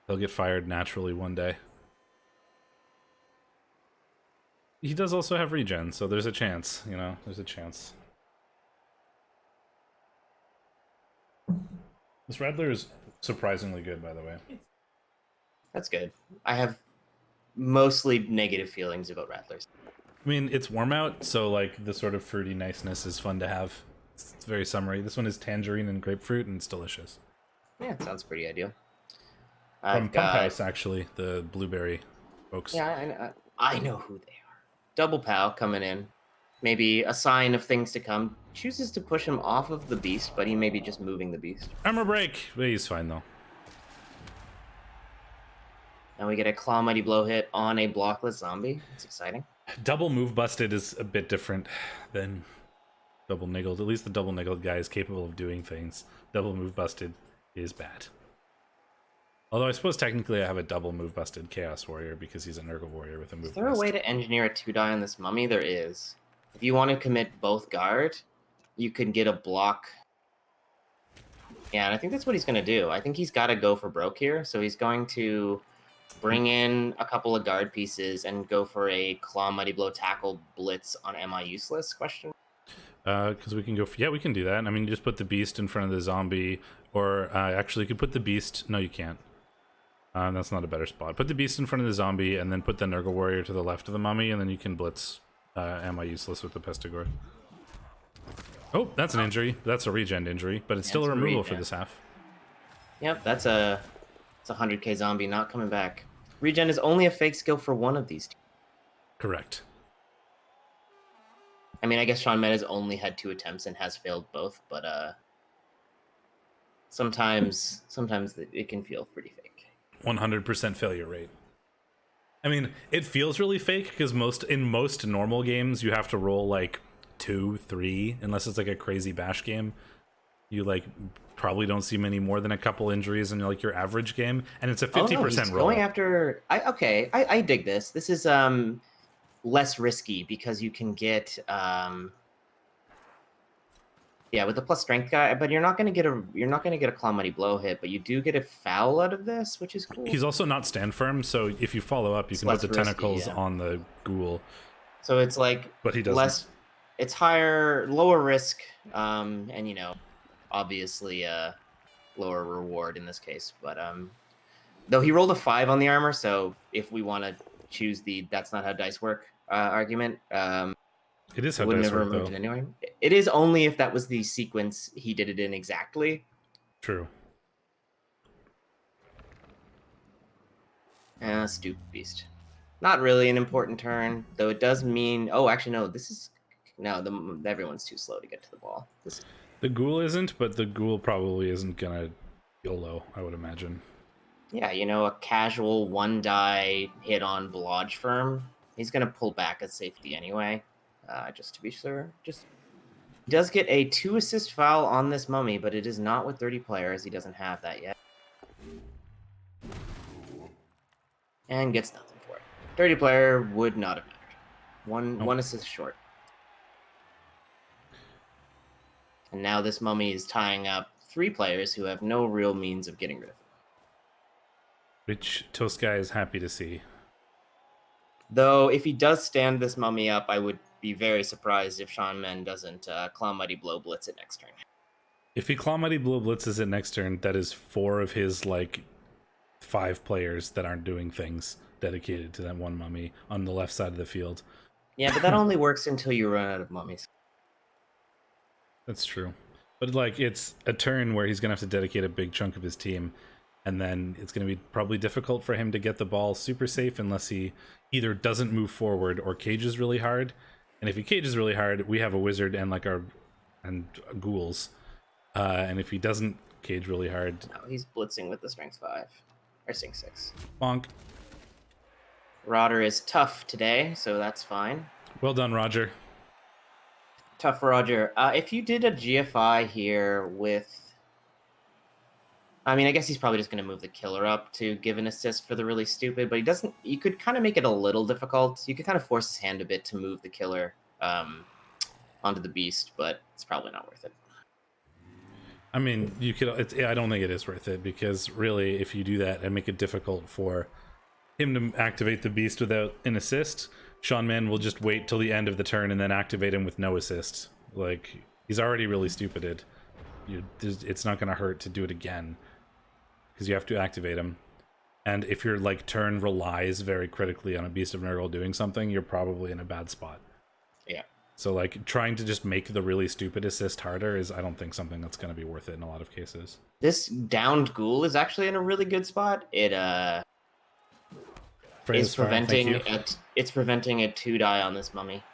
They'll get fired naturally one day. He does also have regen, so there's a chance, there's a chance. This Rattler is surprisingly good, by the way. that's good. I have mostly negative feelings about Rattlers. I mean, it's warm out, so like the sort of fruity niceness is fun to have. It's very summery. This one is tangerine and grapefruit, and it's delicious. Yeah, it sounds pretty ideal. From Pump House, actually, the blueberry folks. Yeah, I know who they are. Double Pow coming in. Maybe a sign of things to come. Chooses to push him off of the beast, but he may be just moving the beast. Armor break! But he's fine, though. And we get a Claw Mighty Blow hit on a blockless zombie. It's exciting. Double move busted is a bit different than double niggled. At least the double niggled guy is capable of doing things. Double move busted is bad. Although I suppose technically I have a double move busted Chaos Warrior because he's a Nurgle Warrior with a move Is there a bust. way to engineer a 2-die on this mummy? There is. If you want to commit both guard, you can get a block. Yeah, and I think that's what he's going to do. I think he's got to go for broke here. So he's going to bring in a couple of guard pieces and go for a Claw Mighty Blow tackle blitz on Am I Useless? Question. Because we can go for, yeah, we can do that. I mean, you just put the beast in front of the zombie, or actually you could put the beast, no you can't. That's not a better spot. Put the beast in front of the zombie, and then put the Nurgle Warrior to the left of the mummy, and then you can blitz Am I Useless with the Pestigore. Oh, that's an injury. That's a regen injury, but it's still a removal for this half. Yep, it's a 100k zombie not coming back. Regen is only a fake skill for one of these two. Correct. I mean, I guess Sean Men has only had 2 attempts and has failed both, but sometimes it can feel pretty fake. 100% failure rate. I mean, it feels really fake because in most normal games you have to roll like 2, 3, unless it's like a crazy bash game. You like probably don't see many more than a couple injuries in like your average game, and it's a 50% roll. Going after. I dig this. This is less risky because you can get with the plus strength guy, but you're not gonna get a claw mighty blow hit, but you do get a foul out of this, which is cool. He's also not stand firm, so if you follow up, you can put the tentacles on the ghoul. So it's like, but he doesn't. It's lower risk, and you know, obviously lower reward in this case. But though he rolled a 5 on the armor, so if we want to choose the "that's not how dice work" argument, it is how dice work, though. Anyway. It is only if that was the sequence he did it in exactly. True. Stupid beast. Not really an important turn, though it does mean... Oh, actually, no. This is... No, everyone's too slow to get to the ball. The ghoul isn't, but the ghoul probably isn't going to YOLO, I would imagine. Yeah, you know, a casual 1-die hit on Blodge Firm. He's going to pull back at safety anyway. Just to be sure. He does get a 2 assist foul on this mummy, but it is not with 30 players. He doesn't have that yet. And gets nothing for it. 30 player would not have mattered. One assist short. And now this mummy is tying up 3 players who have no real means of getting rid of him. Which Toast Guy is happy to see. Though, if he does stand this mummy up, I would be very surprised if Sean Men doesn't Claw Mighty Blow blitz it next turn. If he Claw Mighty Blow blitzes it next turn, that is 4 of his, like, 5 players that aren't doing things dedicated to that one mummy on the left side of the field. Yeah, but that only works until you run out of mummies. That's true. But, like, it's a turn where he's going to have to dedicate a big chunk of his team, and then it's going to be probably difficult for him to get the ball super safe unless he either doesn't move forward or cages really hard. And if he cages really hard, we have a wizard and ghouls. And if he doesn't cage really hard... No, he's blitzing with the strength 5. Or strength 6. Bonk. Roder is tough today, so that's fine. Well done, Roger. Tough Roger. If you did a GFI here with... I mean, I guess he's probably just going to move the killer up to give an assist for the really stupid, but he doesn't... You could kind of make it a little difficult. You could kind of force his hand a bit to move the killer onto the beast, but it's probably not worth it. I mean, you could... I don't think it is worth it, because really, if you do that and make it difficult for him to activate the beast without an assist, Sean Man will just wait till the end of the turn and then activate him with no assist. Like, he's already really stupided. It's not going to hurt to do it again, because you have to activate him. And if your like turn relies very critically on a Beast of Nurgle doing something, you're probably in a bad spot. Yeah. So like trying to just make the really stupid assist harder is, I don't think, something that's going to be worth it in a lot of cases. This downed ghoul is actually in a really good spot. It is preventing it's preventing a 2-die on this mummy.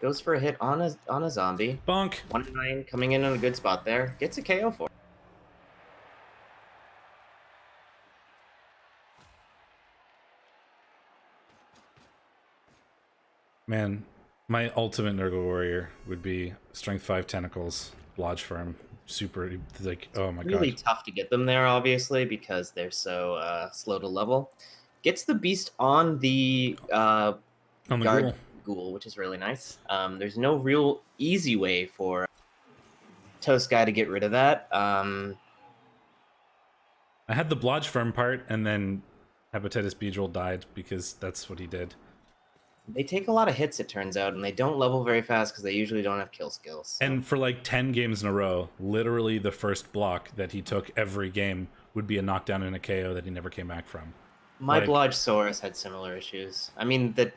Goes for a hit on a zombie. Bonk. 1-9 coming in on a good spot there. Gets a KO for it. Man, my ultimate Nurgle warrior would be strength 5 tentacles, Lodge Firm. Super, like, oh my god. Really tough to get them there, obviously, because they're so slow to level. Gets the beast on the guard ghoul, which is really nice. There's no real easy way for Toast Guy to get rid of that. I had the Blodge Firm part, and then Hepatitis Beedrill died because that's what he did. They take a lot of hits, it turns out, and they don't level very fast because they usually don't have kill skills. So. And for like 10 games in a row, literally the first block that he took every game would be a knockdown and a KO that he never came back from. My Blodge Saurus had similar issues. I mean, the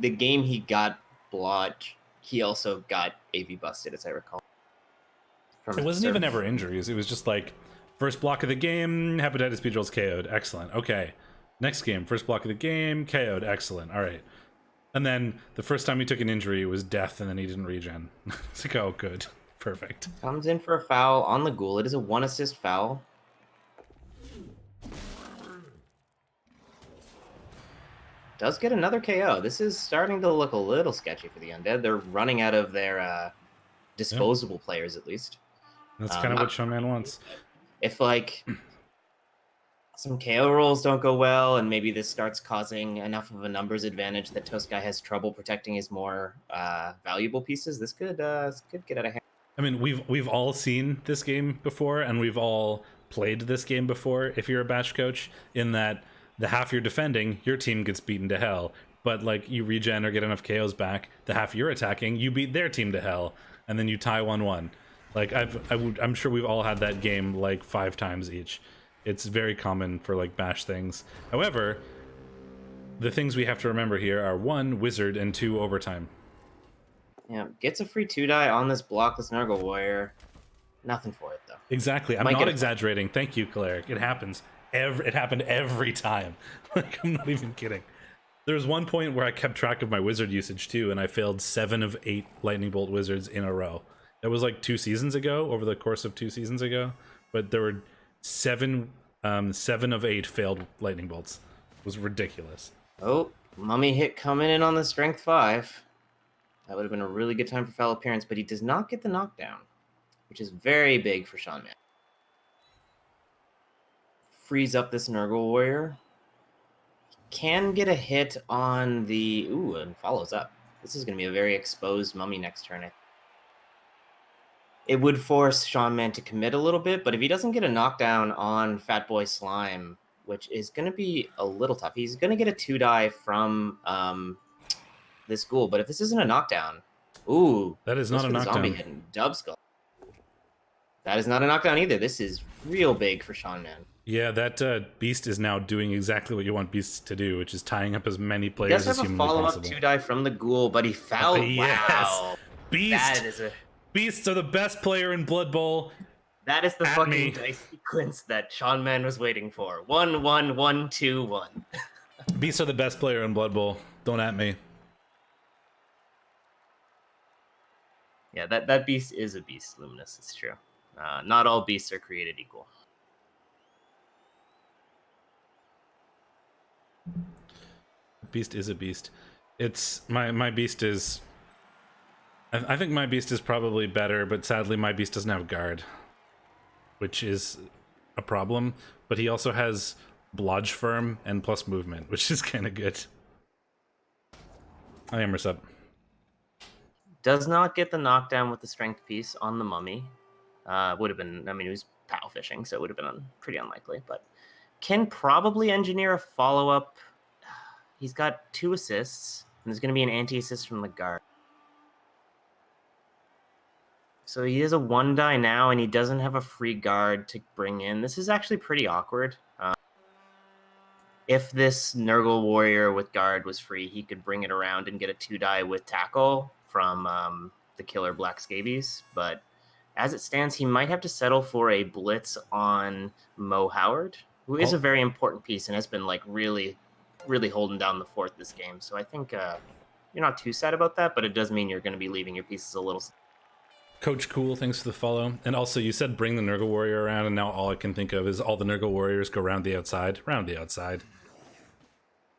game he got Blodge, he also got AV busted, as I recall. It wasn't even ever injuries. It was just like, first block of the game, Hepatitis Beedrill's KO'd. Excellent. Okay. Next game, first block of the game, KO'd. Excellent. All right. And then the first time he took an injury, it was death, and then he didn't regen. It's like, oh, good. Perfect. Comes in for a foul on the ghoul. It is a 1 assist foul. Does get another KO. This is starting to look a little sketchy for the Undead. They're running out of their disposable players, at least. That's kind of what Sean Man wants. If, like, some KO rolls don't go well, and maybe this starts causing enough of a numbers advantage that Toast Guy has trouble protecting his more valuable pieces, this could get out of hand. I mean, we've all seen this game before, and we've all played this game before. If you're a batch coach, in that the half you're defending, your team gets beaten to hell, but like you regen or get enough KOs back, the half you're attacking, you beat their team to hell, and then you tie 1-1. Like I'm sure we've all had that game like 5 times each. It's very common for like bash things. However, the things we have to remember here are 1, wizard, and 2, overtime. Yeah, gets a free 2-die on this block, this Nurgle Warrior. Nothing for it, though. Exactly. I'm not exaggerating. Thank you, Caleric. It happens. It happened every time. Like, I'm not even kidding. There was one point where I kept track of my wizard usage, too, and I failed 7 of 8 lightning bolt wizards in a row. That was like 2 seasons ago, over the course of 2 seasons ago. But there were 7 of 8 failed lightning bolts. It was ridiculous. Oh, mummy hit coming in on the strength 5. That would have been a really good time for foul appearance, but he does not get the knockdown, which is very big for Sean Man. Frees up this Nurgle Warrior. Can get a hit on the... Ooh, and follows up. This is going to be a very exposed mummy next turn. It would force Sean Man to commit a little bit, but if he doesn't get a knockdown on Fat Boy Slime, which is going to be a little tough, he's going to get a 2-die from this ghoul. But if this isn't a knockdown... Ooh. That is not a knockdown. Zombie hitting Dub Skull. That is not a knockdown either. This is real big for Sean Man. Yeah, that Beast is now doing exactly what you want Beast to do, which is tying up as many players as humanly possible. He does have a follow-up 2-die from the ghoul, but he fouled. Yes. Wow. Beast. That is a... Beasts are the best player in Blood Bowl. That is the fucking dice sequence that Sean Man was waiting for. 1, 1, 1, 2, 1. Beasts are the best player in Blood Bowl. Don't at me. Yeah, that beast is a beast, Luminous. It's true. Not all beasts are created equal. Beast is a beast. It's my beast is... I think my beast is probably better, but sadly my beast doesn't have guard, which is a problem. But he also has blodge firm and plus movement, which is kind of good. I am up. Does not get the knockdown with the strength piece on the mummy. Would have been, I mean, he was POW fishing, so it would have been pretty unlikely, but can probably engineer a follow-up. He's got 2 assists, and there's going to be an anti-assist from the guard. So he is a 1-die now, and he doesn't have a free guard to bring in. This is actually pretty awkward. If this Nurgle Warrior with guard was free, he could bring it around and get a 2-die with tackle from the killer Black Scabies. But as it stands, he might have to settle for a blitz on Mo Howard, who is a very important piece and has been like really, really holding down the fort this game. So I think you're not too sad about that, but it does mean you're going to be leaving your pieces a little... Coach Cool, thanks for the follow. And also, you said bring the Nurgle Warrior around, and now all I can think of is all the Nurgle Warriors go around the outside. Round the outside.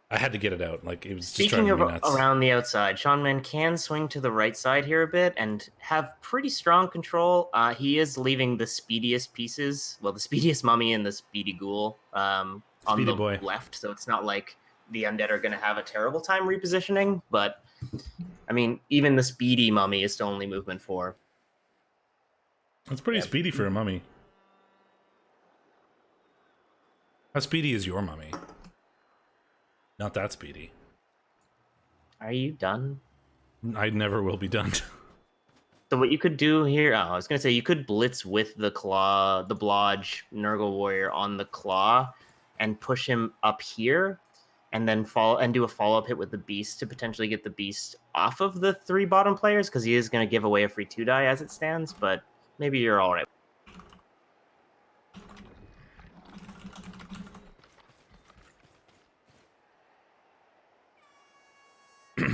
I had to get it out. Like, it was just driving me nuts. Around the outside, Sean Man can swing to the right side here a bit and have pretty strong control. He is leaving the speediest pieces, well, the speediest mummy and the speedy ghoul on the left, so it's not like the undead are going to have a terrible time repositioning, but, I mean, even the speedy mummy is still only movement 4. That's pretty speedy for a mummy. How speedy is your mummy? Not that speedy. Are you done? I never will be done. So what you could do here, I was going to say, you could blitz with the claw, the blodge Nurgle Warrior on the claw and push him up here and then do a follow-up hit with the beast to potentially get the beast off of the 3 bottom players, because he is going to give away a free 2-die as it stands, but maybe you're all right.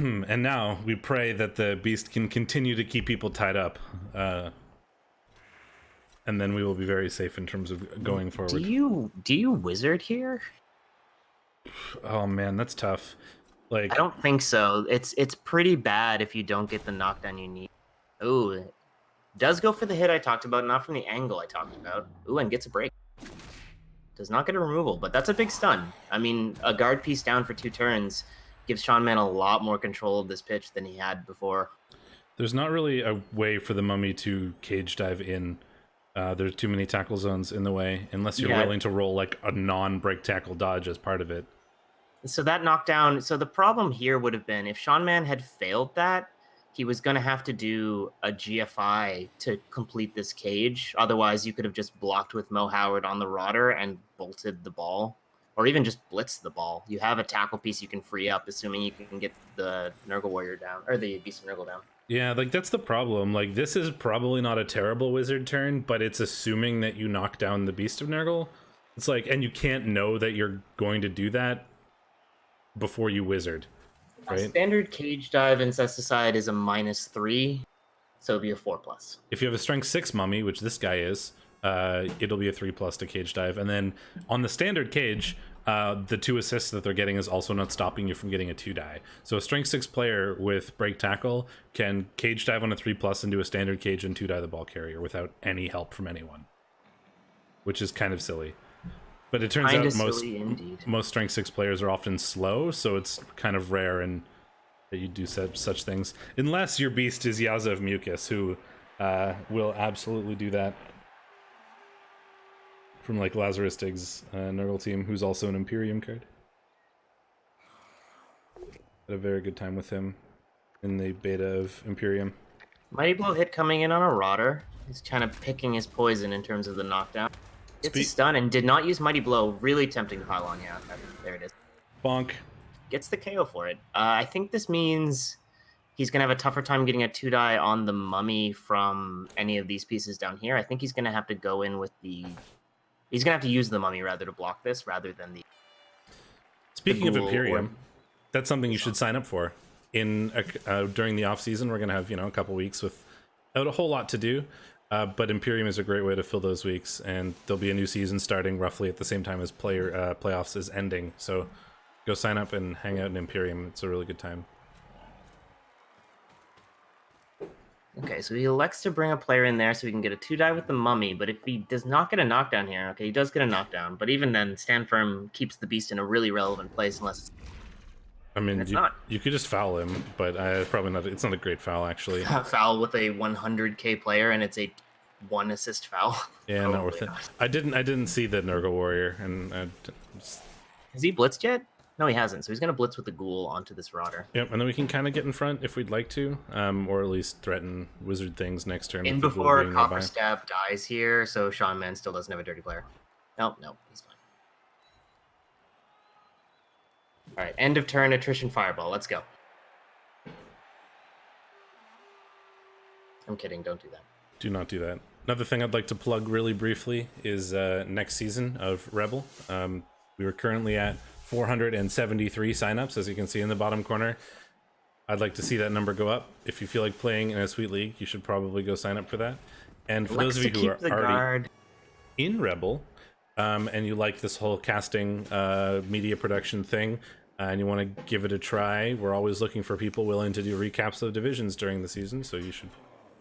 And now we pray that the beast can continue to keep people tied up. And then we will be very safe in terms of going forward. Do you wizard here? Oh man, that's tough. Like, I don't think so. It's pretty bad if you don't get the knockdown you need. Ooh, it does go for the hit I talked about, not from the angle I talked about. Ooh, and gets a break. Does not get a removal, but that's a big stun. I mean, a guard piece down for 2 turns gives Sean Man a lot more control of this pitch than he had before. there's not really a way for the mummy to cage dive in. There's too many tackle zones in the way, unless you're willing to roll like a non-break tackle dodge as part of it. So that knockdown, so the problem here would have been if Sean Man had failed that, he was going to have to do a GFI to complete this cage. Otherwise, you could have just blocked with Mo Howard on the rotter and bolted the ball, or even just blitzed the ball. You have a tackle piece you can free up, assuming you can get the Nurgle Warrior down, or the Beast of Nurgle down. Yeah, like that's the problem. Like, this is probably not a terrible wizard turn, but it's assuming that you knock down the Beast of Nurgle. It's like, and you can't know that you're going to do that before you wizard, right? A standard cage dive Incesticide is a -3, so it'll be a 4+. If you have a strength 6 mummy, which this guy is, it'll be a 3+ to cage dive. And then on the standard cage, the 2 assists that they're getting is also not stopping you from getting a 2 die. So a strength 6 player with break tackle can cage dive on a 3+ and do a standard cage and 2 die the ball carrier without any help from anyone, which is kind of silly. But it turns out most strength 6 players are often slow, so it's kind of rare and that you do such things, unless your beast is Yaza of Mucus, who will absolutely do that. From like Lazarus Diggs' Nurgle team, who's also an Imperium card. Had a very good time with him in the beta of Imperium. Mighty Blow hit coming in on a rotter. He's kind of picking his poison in terms of the knockdown. Gets a stun and did not use Mighty Blow. Really tempting to pile on. Yeah, there it is. Bonk. Gets the KO for it. I think this means he's going to have a tougher time getting a 2 die on the mummy from any of these pieces down here. I think he's going to have to go in with the... He's going to have to use the mummy rather to block this rather than the... Speaking of Imperium, that's something you should sign up for. During the off season, we're going to have, a couple weeks without a whole lot to do. But Imperium is a great way to fill those weeks, and there'll be a new season starting roughly at the same time as playoffs is ending. So go sign up and hang out in Imperium. It's a really good time. Okay, so he elects to bring a player in there so he can get a 2 die with the mummy, but if he does not get a knockdown here, okay, he does get a knockdown, but even then, Stand Firm keeps the beast in a really relevant place unless it's... I mean, you could just foul him, but probably not. It's not a great foul, actually. Foul with a 100k player, and it's a 1 assist foul. Yeah, not worth it. I didn't see the Nurgle Warrior, and has he blitzed yet? No, he hasn't. So he's gonna blitz with the ghoul onto this rotter. Yep, and then we can kind of get in front if we'd like to, or at least threaten wizard things next turn. In before Copper Stab dies here, so Sean Man still doesn't have a dirty player. No, he's fine. All right, end of turn, attrition fireball. Let's go. I'm kidding. Don't do that. Do not do that. Another thing I'd like to plug really briefly is next season of Rebel. We were currently at 473 signups, as you can see in the bottom corner. I'd like to see that number go up. If you feel like playing in a sweet league, you should probably go sign up for that. And for those of you who are already in Rebel, and you like this whole casting media production thing, and you want to give it a try, we're always looking for people willing to do recaps of divisions during the season, so you should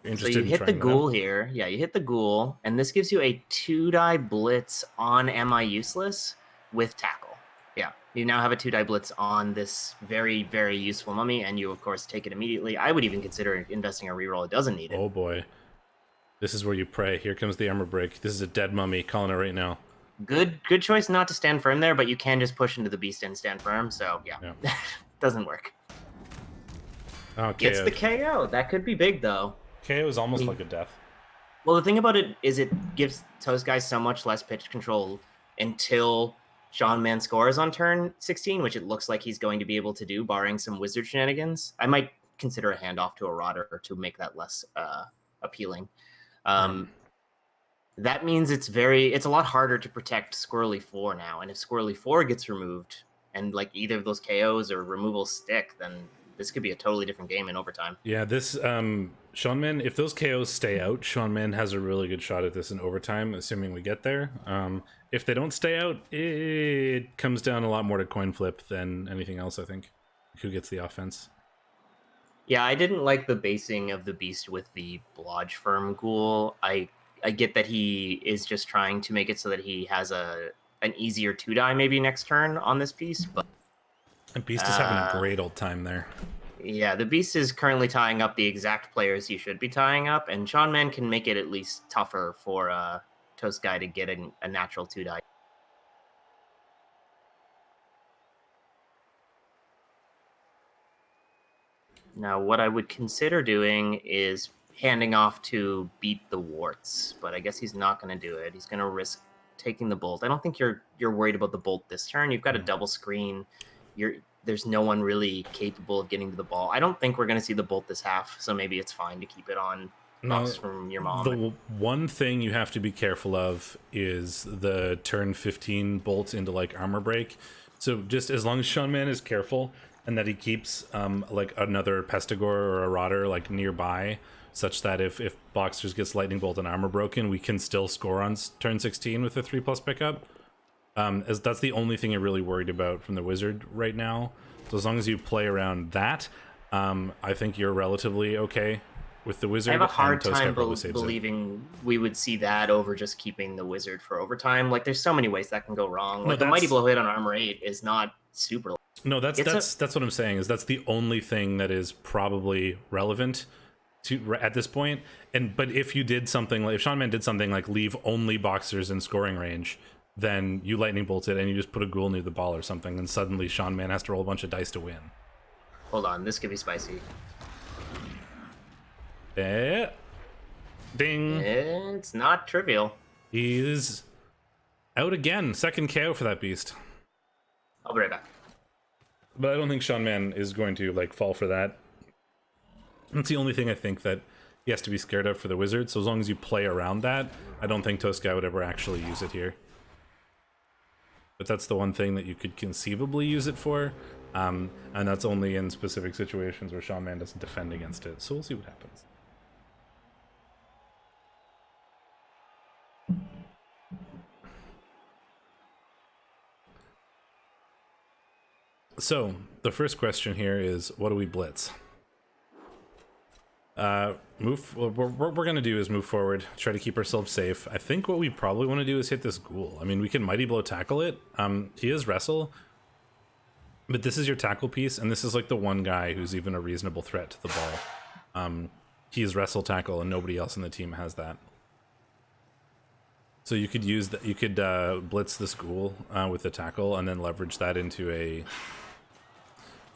be interested. So you hit the ghoul here. Yeah, you hit the ghoul, and this gives you a 2 die blitz on Am I Useless with tackle. Yeah, you now have a 2 die blitz on this very, very useful mummy, and you, of course, take it immediately. I would even consider investing a reroll. It doesn't need it. Oh, boy. This is where you pray. Here comes the armor break. This is a dead mummy. Calling it right now. Good choice not to stand firm there, but you can just push into the beast and stand firm, so yeah. Doesn't work. Oh, gets the KO. That could be big, though. KO is almost like a death. Well, the thing about it is it gives Toast Guy so much less pitch control until Sean Man scores on turn 16, which it looks like he's going to be able to do, barring some wizard shenanigans. I might consider a handoff to a rotter to make that less appealing. That means it's a lot harder to protect Squirrely 4 now, and if Squirrely 4 gets removed, and like either of those KOs or removals stick, then this could be a totally different game in overtime. Yeah, this Seanman, if those KOs stay out, Seanman has a really good shot at this in overtime, assuming we get there. If they don't stay out, it comes down a lot more to coin flip than anything else, I think. Who gets the offense? Yeah, I didn't like the basing of the beast with the Blodge Firm Ghoul. I get that he is just trying to make it so that he has an easier 2-die maybe next turn on this piece, but And Beast is having a great old time there. yeah, the beast is currently tying up the exact players he should be tying up, and Sean Man can make it at least tougher for Toast Guy to get a natural 2-die. Now, what I would consider doing is handing off to beat the warts, but I guess he's not going to do it. He's going to risk taking the bolt. I don't think you're worried about the bolt this turn. You've got a double screen. There's no one really capable of getting to the ball. I don't think we're going to see the bolt this half, so maybe it's fine to keep it on box from your mom. The one thing you have to be careful of is the turn 15 bolt into like armor break. So just as long as Sean Man is careful and that he keeps like another Pestigore or a Rotter like nearby, such that if Boxers gets Lightning Bolt and armor broken, we can still score on turn 16 with a 3+ pickup. As that's the only thing you're really worried about from the Wizard right now. So as long as you play around that, I think you're relatively okay with the Wizard. I have a hard time believing we would see that over just keeping the Wizard for overtime. Like, there's so many ways that can go wrong. Like, the Mighty Blow hit on Armor 8 is not super. No, that's what I'm saying, is that's the only thing that is probably relevant to at this point. But if you did something like, if Sean Man did something like leave only Boxers in scoring range, then you Lightning Bolt it and you just put a Ghoul near the ball or something, and suddenly Sean Man has to roll a bunch of dice to win. Hold on, this could be spicy. Ding. It's not trivial. He's out again. Second KO for that beast. I'll be right back. But I don't think Sean Man is going to like fall for that. That's the only thing I think that he has to be scared of for the Wizard. So as long as you play around that, I don't think Toast Guy would ever actually use it here. But that's the one thing that you could conceivably use it for. And that's only in specific situations where Sean Man doesn't defend against it. So we'll see what happens. So the first question here is, what do we blitz? What we're gonna do is move forward, try to keep ourselves safe. I think what we probably want to do is hit this Ghoul. I mean, we can Mighty Blow tackle it. He is Wrestle, but this is your tackle piece, and this is like the one guy who's even a reasonable threat to the ball. He is Wrestle Tackle, and nobody else in the team has that. So you could use that. You could blitz this Ghoul with the tackle, and then leverage that into a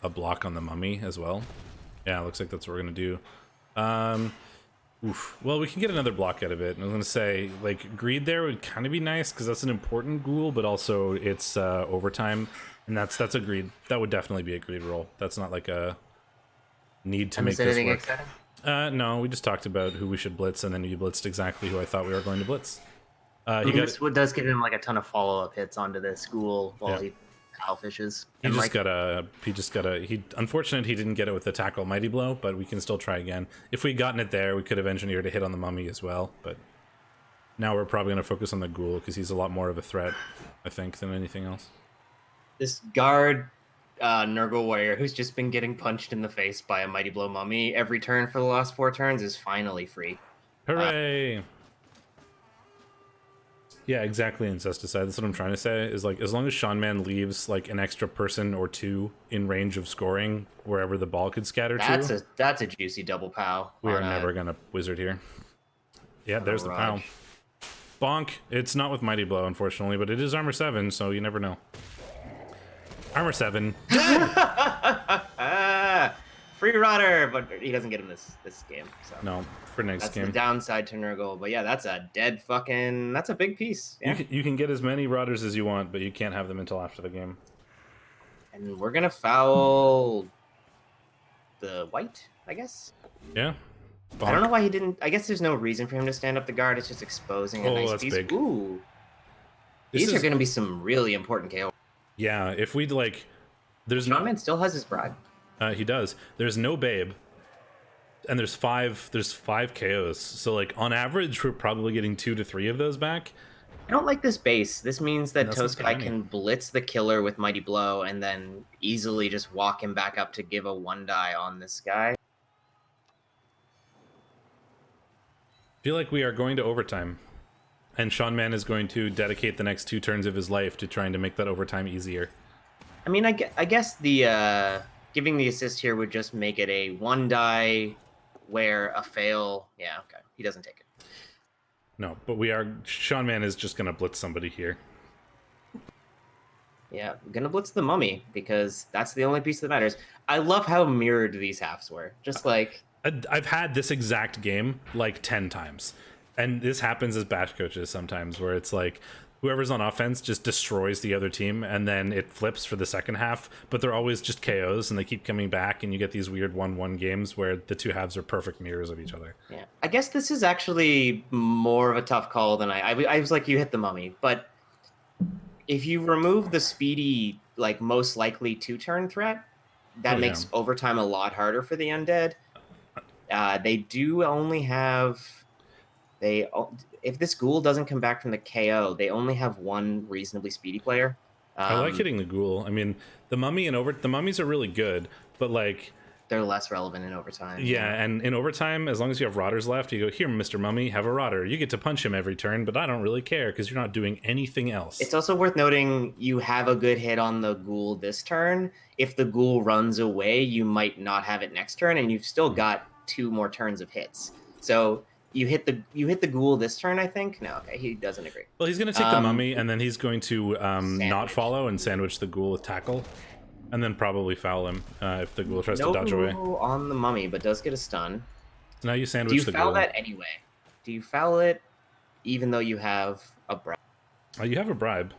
block on the Mummy as well. Yeah, looks like that's what we're gonna do. Well, we can get another block out of it. And I was gonna say, like, Greed there would kind of be nice because that's an important Ghoul, but also it's overtime, and that's a Greed. That would definitely be a Greed roll. That's not like a need to make this work. Exciting? No, we just talked about who we should blitz, and then you blitzed exactly who I thought we were going to blitz. This does give him like a ton of follow-up hits onto this Ghoul while he fishes. He unfortunate he didn't get it with the tackle Mighty Blow, but we can still try again. If we'd gotten it there, we could have engineered a hit on the Mummy as well, but now we're probably going to focus on the Ghoul because he's a lot more of a threat, I think, than anything else. This guard Nurgle Warrior, who's just been getting punched in the face by a Mighty Blow Mummy every turn for the last 4 turns, is finally free. Hooray! Yeah, exactly, Incesticide. That's what I'm trying to say, is like, as long as Sean Man leaves like an extra person or 2 in range of scoring wherever the ball could scatter to. That's a juicy double pow. We are never gonna Wizard here. Yeah, there's the pow. Bonk. It's not with Mighty Blow, unfortunately, but it is Armor 7, so you never know. Armor 7. Free Rotter, but he doesn't get him this game. So. No, for next game. That's the downside to Nurgle. But yeah, that's a that's a big piece. Yeah. You can get as many Rotters as you want, but you can't have them until after the game. And we're going to foul the white, I guess? Yeah. Bonk. I don't know why he didn't. I guess there's no reason for him to stand up the guard. It's just exposing a nice that's piece. Big. Ooh. These are going to be some really important KO. Yeah, if we'd like... Sean Man still has his bribe. He does. There's no Babe, and there's five KOs. So like on average, we're probably getting 2 to 3 of those back. I don't like this base. This means that That's not Toast Guy too many. can blitz the killer with Mighty Blow and then easily just walk him back up to give a 1-die on this guy. I feel like we are going to overtime, and Sean Man is going to dedicate the next 2 turns of his life to trying to make that overtime easier. I mean, I guess the giving the assist here would just make it a 1-die where a fail. Yeah, okay. He doesn't take it. No, but Sean Man is just going to blitz somebody here. Yeah, I'm gonna blitz the mummy because that's the only piece that matters. I love how mirrored these halves were. Just like I've had this exact game like 10 times. And this happens as batch coaches sometimes, where it's like whoever's on offense just destroys the other team, and then it flips for the second half, but they're always just KOs, and they keep coming back, and you get these weird 1-1 games where the 2 halves are perfect mirrors of each other. Yeah, I guess this is actually more of a tough call than I was like, you hit the mummy, but if you remove the speedy, like most likely 2-turn threat, that makes overtime a lot harder for the undead. They do only have if this ghoul doesn't come back from the KO, they only have 1 reasonably speedy player. I like hitting the ghoul. I mean, the mummies are really good, but like they're less relevant in overtime. Yeah, and in overtime, as long as you have rotters left, you go, here, Mr. Mummy, have a rotter. You get to punch him every turn, but I don't really care because you're not doing anything else. It's also worth noting you have a good hit on the ghoul this turn. If the ghoul runs away, you might not have it next turn, and you've still got 2 more turns of hits. So you hit the ghoul this turn, I think. No, okay, he doesn't agree. Well, he's going to take the mummy, and then he's going to not follow and sandwich the ghoul with tackle, and then probably foul him if the ghoul tries to dodge away. No on the mummy, but does get a stun. So now you sandwich the ghoul. Do you foul that anyway? Do you foul it even though you have a bribe? You have a bribe.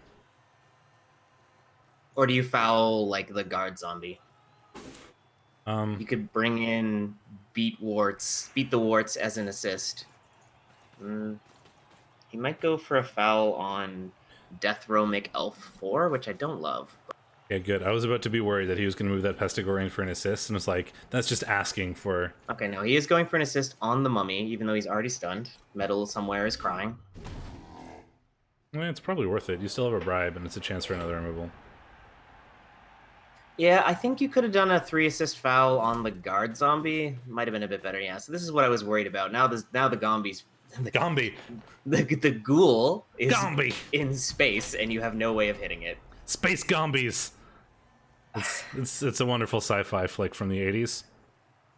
Or do you foul like the guard zombie? You could bring in beat the warts as an assist. He might go for a foul on Death Romic Elf 4, which I don't love. Yeah, good. I was about to be worried that he was going to move that Pestigorian for an assist, and it's like, that's just asking for... Okay, no, he is going for an assist on the mummy, even though he's already stunned. Metal somewhere is crying. Well, it's probably worth it. You still have a bribe, and it's a chance for another removal. Yeah, I think you could have done a 3-assist foul on the guard zombie. Might have been a bit better, yeah. So this is what I was worried about. Now the Gombies... Gombi! The ghoul is Gombi! In space, and you have no way of hitting it. Space Gombies! It's a wonderful sci-fi flick from the 80s.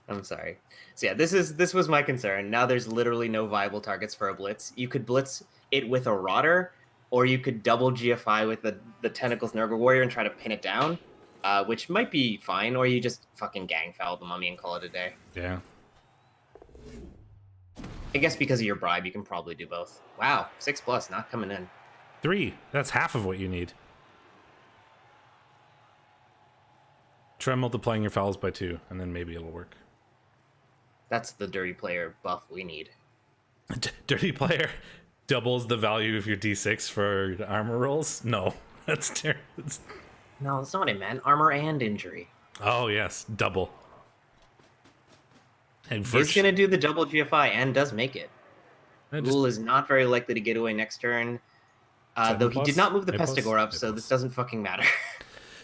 I'm sorry. So yeah, this was my concern. Now there's literally no viable targets for a blitz. You could blitz it with a rotter, or you could double GFI with the Tentacles Nurgle Warrior and try to pin it down, which might be fine, or you just fucking gang foul the mummy and call it a day. Yeah. I guess because of your bribe, you can probably do both. Wow, 6+, not coming in. 3. That's half of what you need. Try multiplying your fouls by 2, and then maybe it'll work. That's the dirty player buff we need. Dirty player doubles the value of your d6 for armor rolls? No, that's terrible. No, that's not what I meant. Armor and injury. Oh, yes, double. And He's going to do the double GFI and does make it. Ghoul is not very likely to get away next turn. Though he did not move the Pestigore up, so this doesn't fucking matter.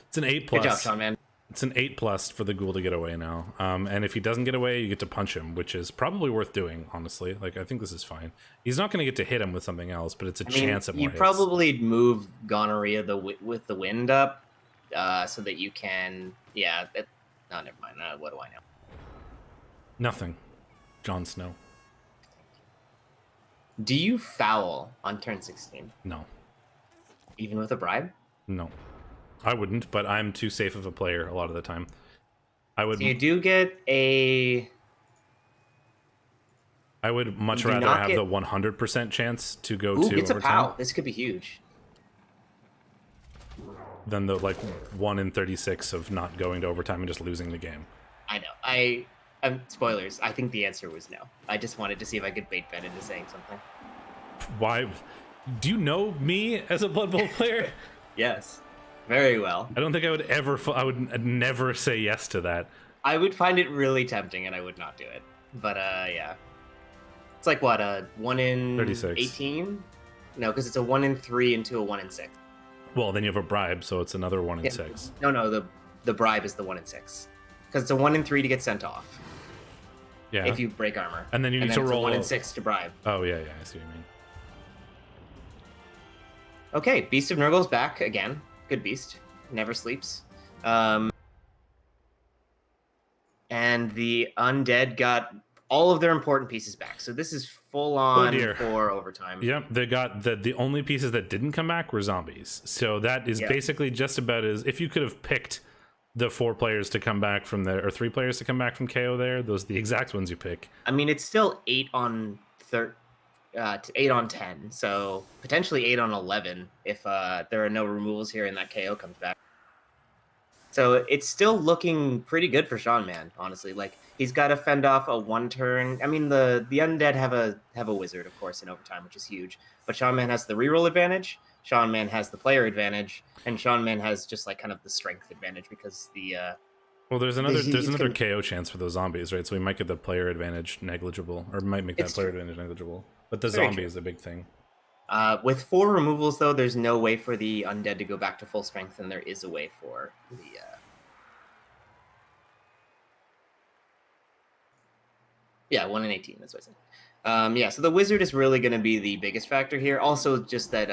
It's an 8+. Good job, Sean, man. It's an 8+ for the ghoul to get away now. And if he doesn't get away, you get to punch him, which is probably worth doing, honestly. Like, I think this is fine. He's not going to get to hit him with something else, but it's a chance at more hits. You probably move Gonorrhea with the wind up so that you can... Yeah, no, never mind. What do I know? Nothing. Jon Snow. Do you foul on turn 16? No. Even with a bribe? No. I wouldn't, but I'm too safe of a player a lot of the time. I would. So you do get a... I would much rather have the 100% chance to go to it's overtime. A POW. This could be huge. Than the, like, 1 in 36 of not going to overtime and just losing the game. I know. Spoilers. I think the answer was no. I just wanted to see if I could bait Ben into saying something. Why? Do you know me as a Blood Bowl player? Yes. Very well. I don't think I would ever... I would never say yes to that. I would find it really tempting, and I would not do it. But yeah, it's like what, a 1 in 36. 18? No, because it's a 1 in 3 into a 1 in 6. Well, then you have a bribe, so it's another 1 in Yeah. 6. No, the bribe is the 1 in 6, because it's a 1 in 3 to get sent off. Yeah. If you break armor, and then you need to it's roll a 1 in 6 to bribe. Oh yeah, I see what you mean. Okay, Beast of Nurgle's back again. Good beast, never sleeps. And the undead got all of their important pieces back. So this is full on for overtime. Yep, they got the only pieces that didn't come back were zombies. So that is basically just about as if you could have picked the 4 players to come back from there, or 3 players to come back from KO there. Those are the exact ones you pick. I mean, it's still 8 on 8 on 10, so potentially 8 on 11 if there are no removals here and that KO comes back. So it's still looking pretty good for Sean Man, honestly. Like, he's got to fend off a 1 turn. I mean, the undead have a wizard, of course, in overtime, which is huge. But Sean Man has the reroll advantage. Sean Man has the player advantage, and Sean Man has just like kind of the strength advantage because the well, there's another KO chance for those zombies, right? So we might get the player advantage negligible, or might make that player advantage negligible. But the zombie is a big thing. With 4 removals, though, there's no way for the undead to go back to full strength, and there is a way for the yeah, 1 in 18. That's what I said. Yeah, so the wizard is really going to be the biggest factor here. Also, just that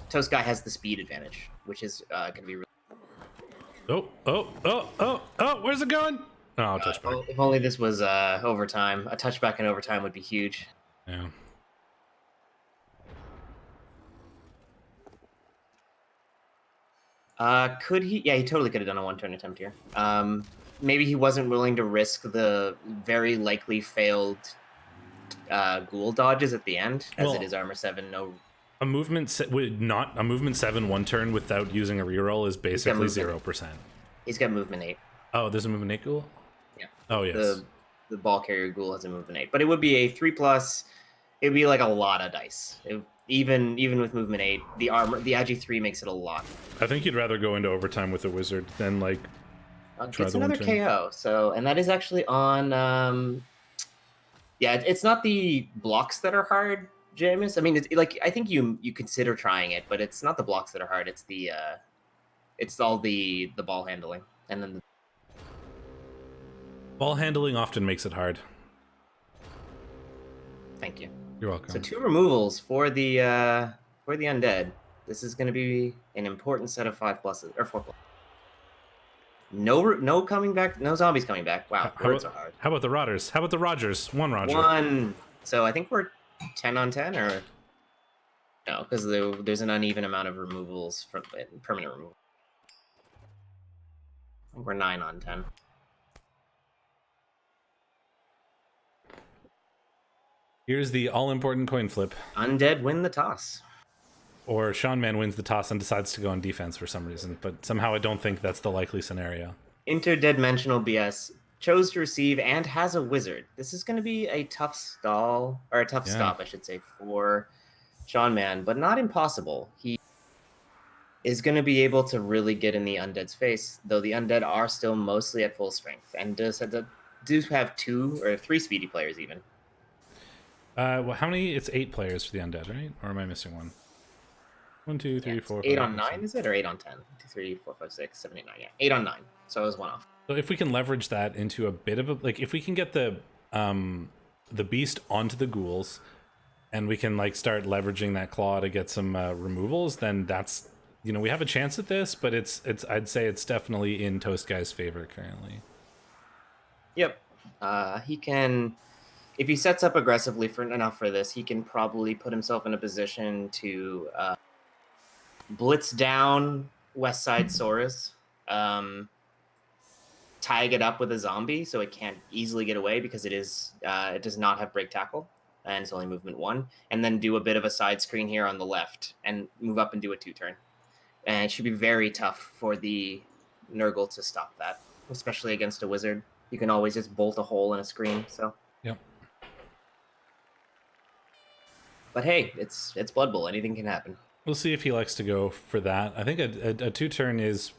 Toast Guy has the speed advantage, which is going to be really... Oh, where's it going? Oh, touchback. If only this was overtime. A touchback in overtime would be huge. Yeah. Could he? Yeah, he totally could have done a 1-turn attempt here. Maybe he wasn't willing to risk the very likely failed ghoul dodges at the end, as it is armor 7. No, a movement 7 1-turn without using a reroll is basically 0%. He's got movement 8. Oh, there's a movement 8 ghoul? Yeah. Oh yes. The ball carrier ghoul has a movement 8, but it would be a 3+. It'd be like a lot of dice. Even with movement 8, the Agi 3 makes it a lot. I think you'd rather go into overtime with a wizard than like it's another KO. So, and that is actually on yeah, it's not the blocks that are hard, Jameis. I mean, it's like, I think you consider trying it, but it's not the blocks that are hard. It's the it's all the ball handling, and then ball handling often makes it hard. Thank you. You're welcome. So 2 removals for the undead. This is going to be an important set of 5 pluses or 4 pluses. No coming back. No zombies coming back. Wow, words are hard. How about the Rotters? How about the Rogers? 1 Roger. 1. So I think we're 10 on 10, or no? Because there's an uneven amount of removals from permanent removal. I think we're 9 on 10. Here's the all-important coin flip. Undead win the toss. Or Sean Man wins the toss and decides to go on defense for some reason, but somehow I don't think that's the likely scenario. Interdeadmensional BS chose to receive and has a wizard. This is going to be a tough stall, or a tough stop, I should say, for Sean Man, but not impossible. He is going to be able to really get in the undead's face, though the undead are still mostly at full strength, and do have 2 or 3 speedy players even. Well, how many? It's 8 players for the undead, right? Or am I missing one? 1, 2, 3, 4, 8 5, on 9, is it? Or 8 on 10? 2, 3, 4, 5, 6, 7, 8, 9. Yeah, 8 on 9. So I was 1 off. So if we can leverage that into a bit of a, like, if we can get the beast onto the ghouls, and we can like start leveraging that claw to get some removals, then that's, you know, we have a chance at this. But it's I'd say it's definitely in Toast Guy's favor currently. Yep, he can. If he sets up aggressively enough for this, he can probably put himself in a position to blitz down West Side Saurus, tag it up with a zombie so it can't easily get away because it does not have break tackle and it's only movement 1, and then do a bit of a side screen here on the left and move up and do a 2-turn. And it should be very tough for the Nurgle to stop that, especially against a wizard. You can always just bolt a hole in a screen. So. Yep. But hey, it's Blood Bowl. Anything can happen. We'll see if he likes to go for that. I think a 2-turn is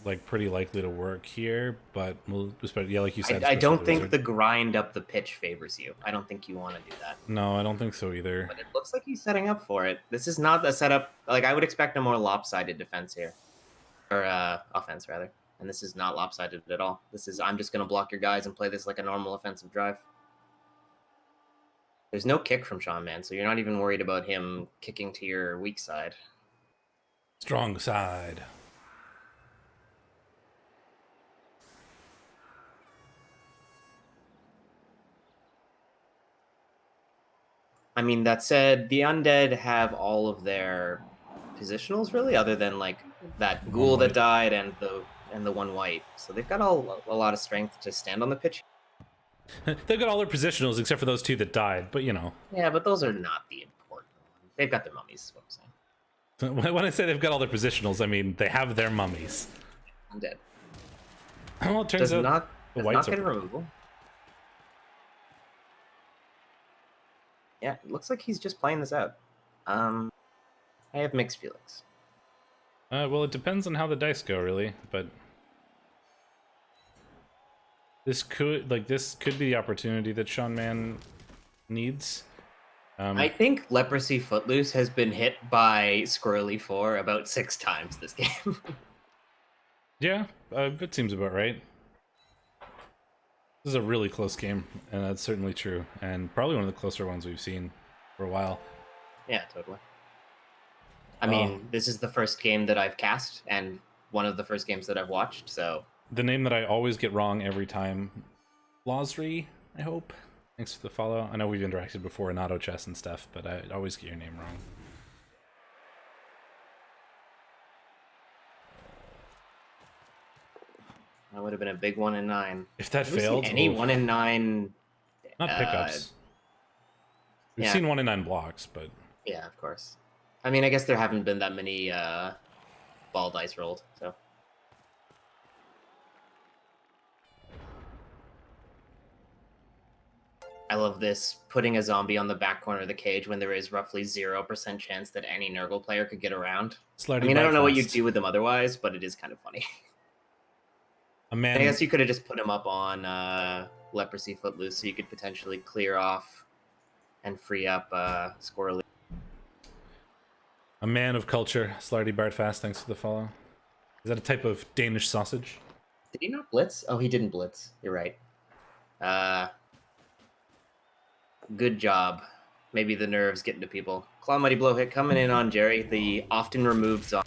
like pretty likely to work here, but we'll yeah, like you said, I especially don't think Wizard. the grind up the pitch favors you. I don't think you want to do that. No, I don't think so either. But it looks like he's setting up for it. This is not a setup. Like, I would expect a more lopsided defense here. Or offense, rather. And this is not lopsided at all. This is, I'm just going to block your guys and play this like a normal offensive drive. There's no kick from Sean, man, so you're not even worried about him kicking to your weak side. Strong side. I mean, that said, the undead have all of their positionals, really, other than like that ghoul that died and the one white. So they've got a lot of strength to stand on the pitch. They've got all their positionals except for those 2 that died, but you know. Yeah, but those are not the important ones. They've got their mummies, is what I'm saying. When I say they've got all their positionals, I mean they have their mummies. Undead. Well, it turns out the whites get a removal. Yeah, it looks like he's just playing this out. I have mixed feelings. Well, it depends on how the dice go, really, but this could be the opportunity that Sean Man needs. I think Leprosy Footloose has been hit by Squirrely 4 about 6 times this game. Yeah, it seems about right. This is a really close game, and that's certainly true, and probably one of the closer ones we've seen for a while. Yeah, totally. I mean, this is the first game that I've cast, and one of the first games that I've watched, so... The name that I always get wrong every time, Losry, I hope. Thanks for the follow. I know we've interacted before in auto chess and stuff, but I always get your name wrong. That would have been a big 1 in 9. If that failed... Any 1 in 9 not pickups. We've seen 1 in 9 blocks, but... Yeah, of course. I mean, I guess there haven't been that many ball dice rolled, so... I love this, putting a zombie on the back corner of the cage when there is roughly 0% chance that any Nurgle player could get around. I mean, I don't know what you'd do with them otherwise, but it is kind of funny. A man... I guess you could have just put him up on Leprosy Footloose so you could potentially clear off and free up Squirrely. A man of culture, Slarty Bartfast, thanks for the follow. Is that a type of Danish sausage? Did he not blitz? Oh, he didn't blitz. You're right. Good job. Maybe the nerves getting to people. Claw Mighty Blow hit coming in on Jerry, the often removed zombie.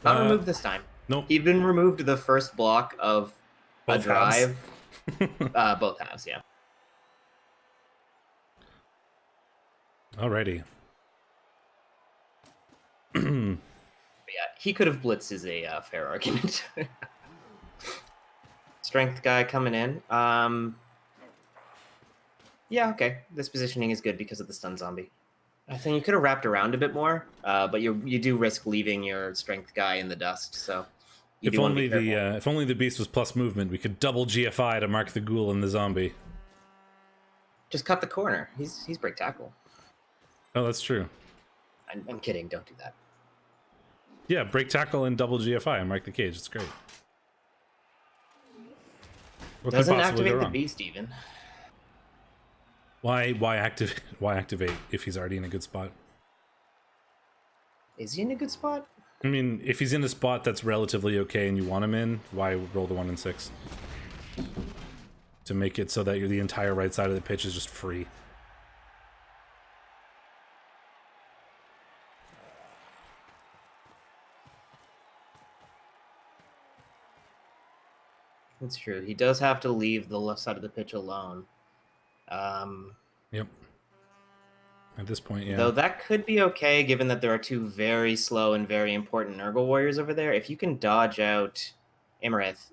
Not removed this time. Nope. He'd been removed the first block of both a drive. Both halves, yeah. Alrighty. Yeah, he could have blitzed is a fair argument. Strength guy coming in. Yeah, okay. This positioning is good because of the stun zombie. I think you could have wrapped around a bit more, but you do risk leaving your strength guy in the dust. So, if only the beast was plus movement, we could double GFI to mark the ghoul and the zombie. Just cut the corner. He's break tackle. Oh, that's true. I'm kidding. Don't do that. Yeah, break tackle and double GFI and mark the cage. It's great. What Doesn't activate the beast even. Why activate if he's already in a good spot? Is he in a good spot? I mean, if he's in a spot that's relatively okay and you want him in, why roll the 1 in 6? To make it so that the entire right side of the pitch is just free. That's true. He does have to leave the left side of the pitch alone. Yep. At this point, yeah. Though that could be okay, given that there are 2 very slow and very important Nurgle warriors over there. If you can dodge out Imlerith,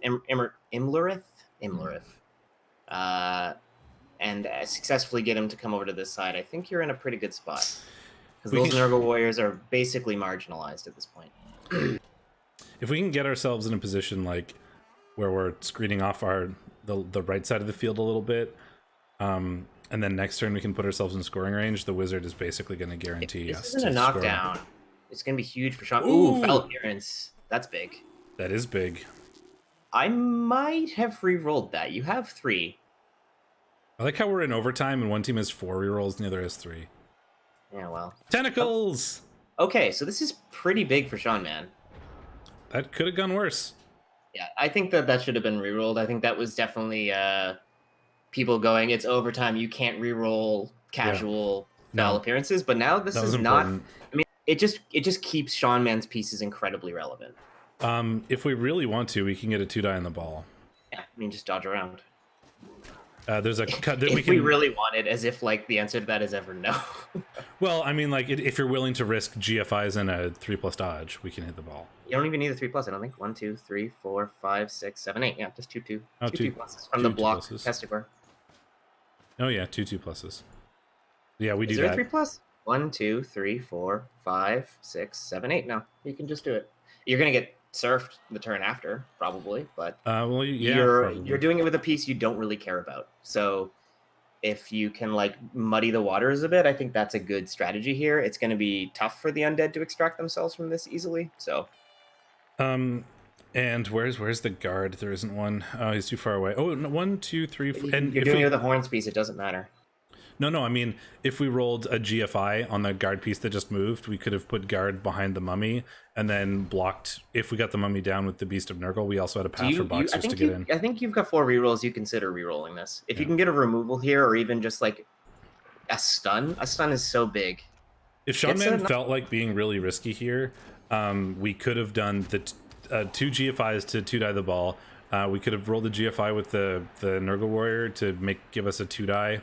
and successfully get him to come over to this side, I think you're in a pretty good spot. Because those Nurgle warriors are basically marginalized at this point. If we can get ourselves in a position like where we're screening off the right side of the field a little bit, and then next turn we can put ourselves in scoring range, the wizard is basically going to guarantee us. This isn't a knockdown. It's going to be huge for Sean. Ooh, foul appearance. That's big. That is big. I might have re-rolled that. You have 3. I like how we're in overtime and one team has 4 rerolls and the other has 3. Yeah, well. Tentacles! Okay, so this is pretty big for Sean Man. That could have gone worse. Yeah, I think that should have been re-rolled. I think that was definitely people going, it's overtime, you can't re-roll casual foul No. appearances. But now this That was is not. important. I mean, it just keeps Sean Man's pieces incredibly relevant. If we really want to, we can get a 2-die on the ball. Yeah, I mean, just dodge around. There's a cut that If we really wanted, as if like the answer to that is ever no. Well, I mean, like if you're willing to risk GFIs and a 3+ dodge, we can hit the ball. You don't even need a 3+. I don't think 1, 2, 3, 4, 5, 6, 7, 8. Yeah, just 2, 2. Oh, 2 two- 2+s from two the block pluses. Pestigore. Oh yeah, 2 2+s. Yeah, we Is do there that. a 3+? 1, 2, 3, 4, 5, 6, 7, 8. No, you can just do it. You're gonna get surfed the turn after, probably, but Well, yeah, you're probably. doing it with a piece you don't really care about. So if you can like muddy the waters a bit, I think that's a good strategy here. It's going to be tough for the undead to extract themselves from this easily. So and where's the guard? There isn't one. Oh, he's too far away. Oh, no, 1, 2, 3, 4. And you're if doing we, it with a horns piece, it doesn't matter. no, I mean, if we rolled a GFI on the guard piece that just moved, we could have put guard behind the mummy and then blocked. If we got the mummy down with the Beast of Nurgle, we also had a path for boxers to get in. I think you've got 4 rerolls. You consider rerolling this. If you Yeah. can get a removal here, or even just like a stun is so big. If Sean Man felt like being really risky here, we could have done the 2 GFIs to 2-die the ball. We could have rolled the GFI with the Nurgle Warrior to give us a 2-die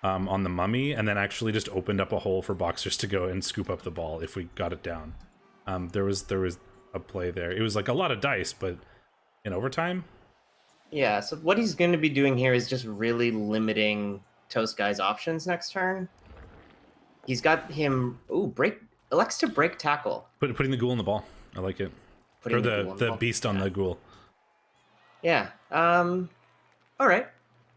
on the mummy, and then actually just opened up a hole for boxers to go and scoop up the ball if we got it down. There was a play there. It was like a lot of dice, but in overtime. Yeah. So what he's going to be doing here is just really limiting Toast Guy's options next turn. He's got him. Ooh, elects to break tackle. Putting the ghoul in the ball. I like it. Putting Or the ball. beast on the ghoul. Yeah. All right.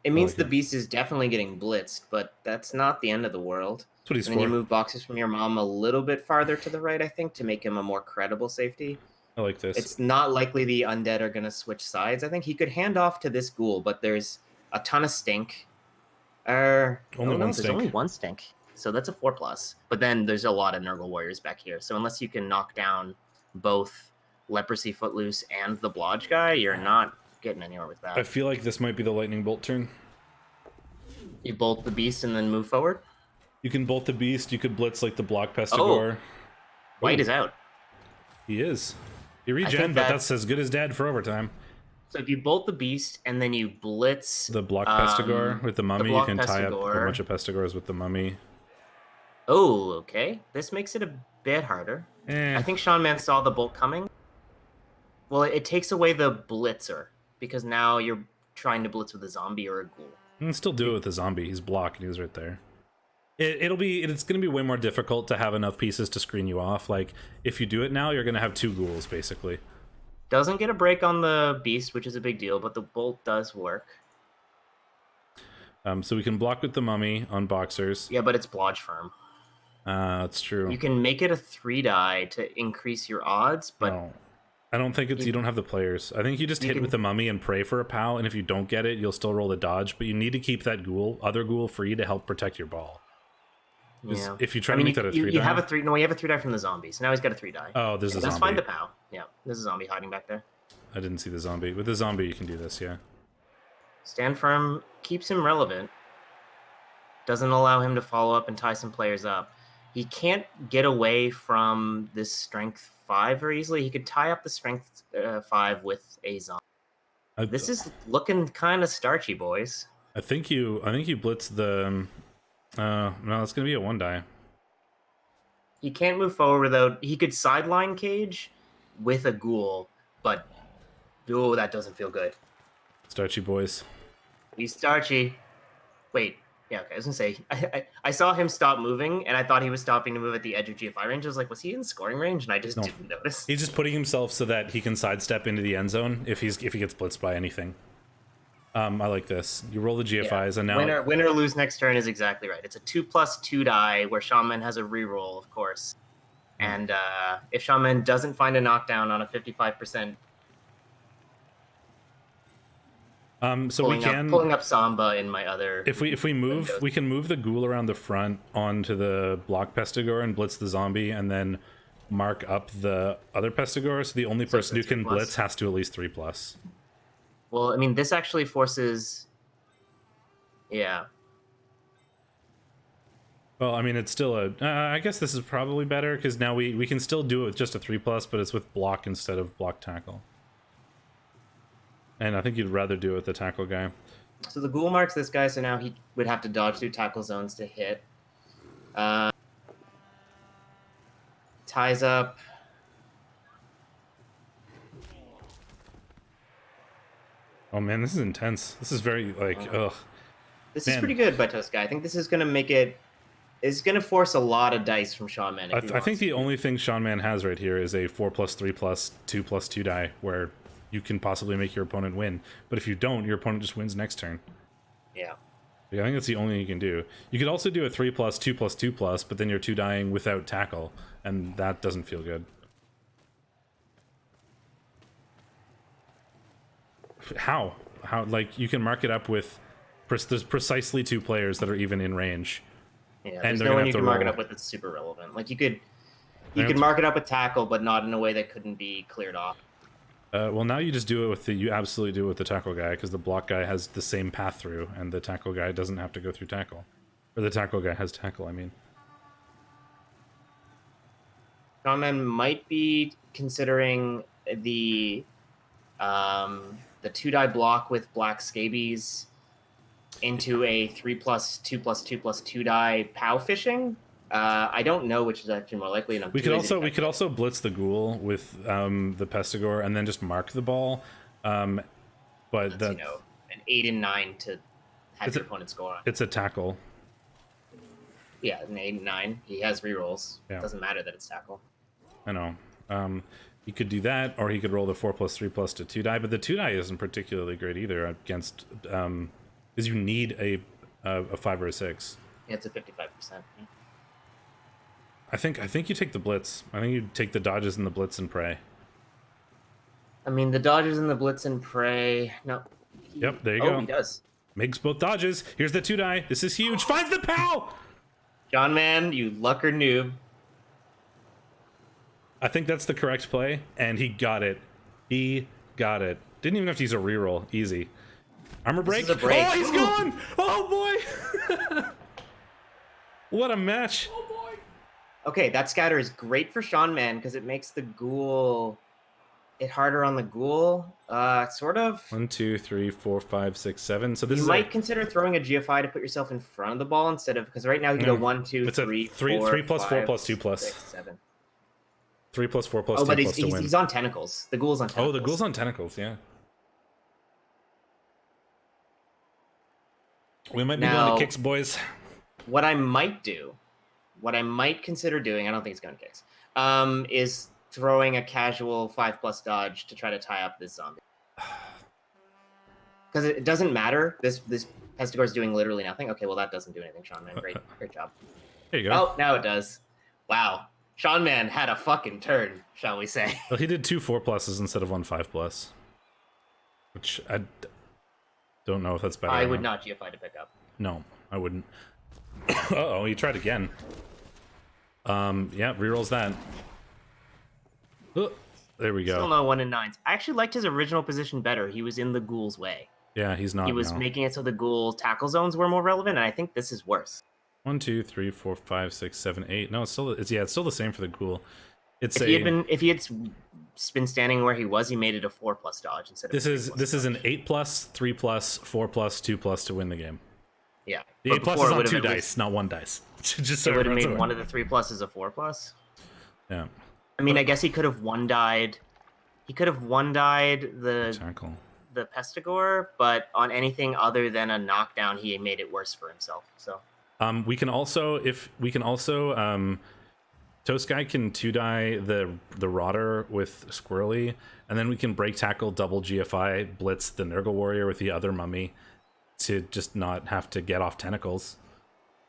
It means like the it. beast is definitely getting blitzed, but that's not the end of the world. That's what he's and then for. you move boxes from your mom a little bit farther to the right, I think, to make him a more credible safety. I like this. It's not likely the undead are going to switch sides. I think he could hand off to this ghoul, but there's a ton of stink. Only one there's stink. only 1 stink. So that's a 4+. But then there's a lot of Nurgle Warriors back here. So unless you can knock down both Leprosy Footloose and the Blodge guy, you're not getting anywhere with that. I feel like this might be the lightning bolt turn. You bolt the beast and then move forward? You can bolt the beast. You could blitz like the block Pestigore. White is out. He is. He regen, think but that's as good as dead for overtime. So if you bolt the beast and then you blitz The block Pestigore with the mummy, you block can tie up a Pestigore. bunch of Pestigores with the mummy. Oh, okay. This makes it a bit harder. I think Sean Man saw the bolt coming. Well, it takes away the blitzer because now you're trying to blitz with a zombie or a ghoul. You can still do it with the zombie. He's blocked and he's right there. It's going to be way more difficult to have enough pieces to screen you off. Like, if you do it now, you're going to have 2 ghouls, basically. Doesn't get a break on the beast, which is a big deal, but the bolt does work. So we can block with the mummy on boxers. Yeah, but it's blodge firm. That's true. You can make it a 3-die to increase your odds, but No. I don't think you don't have the players. I think you just hit with the mummy and pray for a POW, and if you don't get it, you'll still roll the dodge, but you need to keep that other ghoul free to help protect your ball. yeah. If you try to make that a 3-die... You have a 3... No, you have a 3-die from the zombie, so now he's got a 3-die. Oh, there's a zombie. Let's find the POW. Yeah, there's a zombie hiding back there. I didn't see the zombie. With the zombie, you can do this, yeah. Stand firm keeps him relevant. Doesn't allow him to follow up and tie some players up. He can't get away from this strength 5 very easily. He could tie up the strength 5 with a zombie. This is looking kind of starchy, boys. I think you blitz the... no, it's going to be a 1-die. He can't move forward without... He could sideline cage with a ghoul, but... Oh, that doesn't feel good. Starchy boys. He's starchy. Wait. Yeah, okay. I was going to say, I saw him stop moving, and I thought he was stopping to move at the edge of GFI range. I was like, was he in scoring range? And I just didn't notice. He's just putting himself so that he can sidestep into the end zone if he gets blitzed by anything. I like this. You roll the GFIs, and now... Win or lose next turn is exactly right. It's a 2+2 die, where Shaman has a reroll, of course. And if Shaman doesn't find a knockdown on a 55% So we can pulling up Samba in my other. if we move, windows. we can move the ghoul around the front onto the block Pestigore and blitz the zombie, and then mark up the other Pestigore. So the only So person who it's can 3+? blitz has to at least 3+. Well, I mean, this actually forces. Yeah. Well, I mean, it's still a. I guess this is probably better because now we can still do it with just a 3+, but it's with block instead of block tackle. And I think you'd rather do it with the tackle guy. So the ghoul marks this guy, so now he would have to dodge through tackle zones to hit. Ties up. Oh man, this is intense. This is very like ugh. This Man. is pretty good by Toast Guy. I think this is going to make it. It's going to force a lot of dice from Shawn Man. I think the only thing Shawn Man has right here is a 4+, 3+, 2+2 die where you can possibly make your opponent win. But if you don't, your opponent just wins next turn. Yeah. I think that's the only thing you can do. You could also do a 3+, 2+2+, but then you're 2 dying without tackle, and that doesn't feel good. How? Like, you can mark it up with... There's precisely 2 players that are even in range. Yeah, And there's they're no gonna one have you to can mark it roll. up with that's super relevant. Like, you could mark it up with tackle, but not in a way that couldn't be cleared off. Well, now you just do it with the... You absolutely do it with the tackle guy, because the block guy has the same path through, and the tackle guy doesn't have to go through tackle. Or the tackle guy has tackle, I mean. Shawn Man might be considering the 2-die block with black scabies into a 3+2+2+2 die POW fishing. I don't know which is actually more likely. And We could also blitz the ghoul with the Pestigore and then just mark the ball. But that's, an 8 and 9 to have your opponent score on. It's a tackle. Yeah, an 8 and 9. He has rerolls. Yeah. It doesn't matter that it's tackle. I know. He could do that, or he could roll the 4+, 3+ to 2 die. But the 2 die isn't particularly great either against because you need a 5 or a 6. Yeah, it's a 55%. Yeah. I think you take the blitz. I think you take the dodges and the blitz and pray. I mean, the dodgers and the blitz and pray. No. Yep, there you go. Oh, he does. Makes both dodges. Here's the 2 die. This is huge. Finds the POW! Shawn Man, you lucker noob. I think that's the correct play, and he got it. He got it. Didn't even have to use a reroll. Easy. Armor break. This is a break. Oh, he's gone! Oh boy! What a match! Okay, that scatter is great for Shawn Man because it makes the ghoul hit harder on the ghoul. Sort of. 1, 2, 3, 4, 5, 6, 7. So this You is might consider throwing a GFI to put yourself in front of the ball instead of because right now you can go 1, 2, it's a 3, 3 4, 3 plus 4 5, plus 2 plus 6, 7. 3 plus 4 plus Oh, 2 but plus to win. he's on tentacles. The ghoul's on tentacles. Oh, the ghoul's on tentacles. Yeah. We might be Now- going to kicks, boys. What I might do, what I might consider doing, I don't think it's going to kicks, is throwing a casual 5+ dodge to try to tie up this zombie. Because it doesn't matter. This Pestigore's doing literally nothing. Okay, well that doesn't do anything, Shawn Man. Great job. There you go. Oh, now it does. Wow. Shawn Man had a fucking turn, shall we say. Well, he did 2 4+s instead of 1 5+. Which I don't know if that's better. I or would not GFI to pick up. No, I wouldn't. Uh-oh, he tried again. Yeah, rerolls that. There we go. Still no 1 and 9s. I actually liked his original position better. He was in the ghoul's way. Yeah, he's not He was now. making it so the ghoul tackle zones were more relevant, and I think this is worse. 1, 2, 3, 4, 5, 6, 7, 8. No, it's still the same for the ghoul. It's If he had been standing where he was, he made it a 4+ dodge instead of this is an 8+, 3+, 4+, 2+ to win the game. yeah. The But 8+ before is it on would've 2 at dice, least- not 1 dice. Just It would have everyone's made aware. one of the 3+s a 4+. Yeah. I mean, I guess he could have one-died. He could have one-died the Tackle. Pestigore, but on anything other than a knockdown, he made it worse for himself. So We can also Toast Guy can 2-die the Rotter with Squirrely, and then we can break tackle double GFI blitz the Nurgle Warrior with the other mummy to just not have to get off tentacles.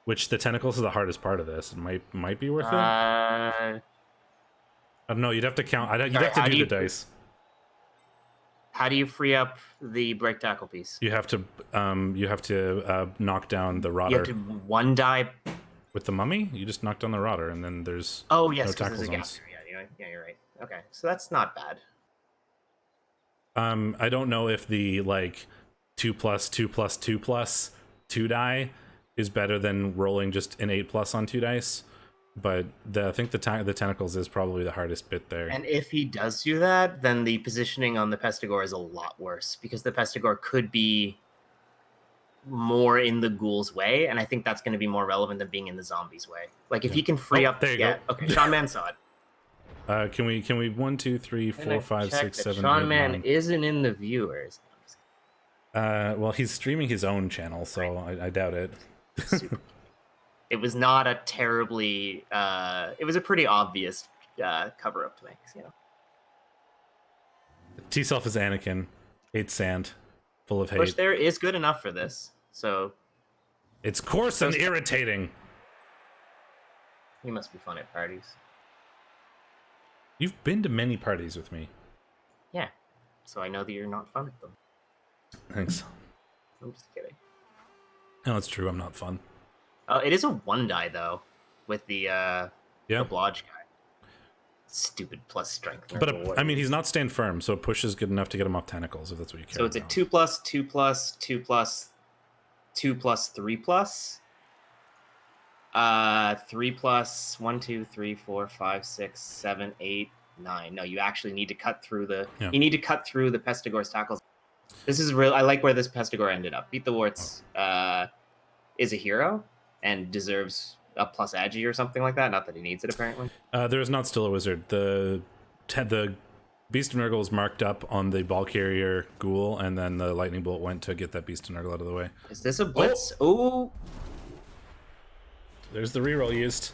Which the tentacles is the hardest part of this. It might be worth it. I don't know. You'd have to count. You'd have to how do do the you- dice. How do you free up the break tackle piece? You have to knock down the You rotter have to one die. with the mummy. You just knock down the rotter, and then there's Oh yes, no 'cause tackle there's a gap zones. there. Yeah, you're right. Okay, so that's not bad. I don't know if the like 2+2+2+2 die is better than rolling just an 8+ on 2 dice, but I think the tentacles is probably the hardest bit there. And if he does do that, then the positioning on the Pestigore is a lot worse because the Pestigore could be more in the ghoul's way, and I think that's going to be more relevant than being in the zombie's way. Like if he can free up, there you go. Okay, Sean Man saw it. Can we 1, 2, 3, 4, 5, 6, 7, Sean 8, Man 9. isn't in the viewers. Well, he's streaming his own channel, so I doubt it. It was not a terribly. It was a pretty obvious cover up to make. You know, T-Self is Anakin, hates sand, full of hate. Push there is good enough for this, so It's coarse and irritating. he must be fun at parties. You've been to many parties with me. Yeah, so I know that you're not fun at them. Thanks. I'm just kidding. No, it's true. I'm not fun. It is a 1 die though, with the blodge guy. Stupid plus strength. But I mean, he's not stand firm, so a push is good enough to get him off tentacles if that's what you care. So it's a 2+, 2+, 2+, 2+, 3+. 3+, 1, 2, 3, 4, 5, 6, 7, 8, 9. No, you actually need to cut through the. Yeah. You need to cut through the Pestigore's tackles. This is real. I like where this Pestigore ended up. Beat the Warts is a hero and deserves a plus agi or something like that. Not that he needs it apparently. There is not still a wizard. The Beast of Nurgle is marked up on the ball carrier ghoul, and then the lightning bolt went to get that Beast of Nurgle out of the way. Is this a blitz? Oh. There's the reroll used.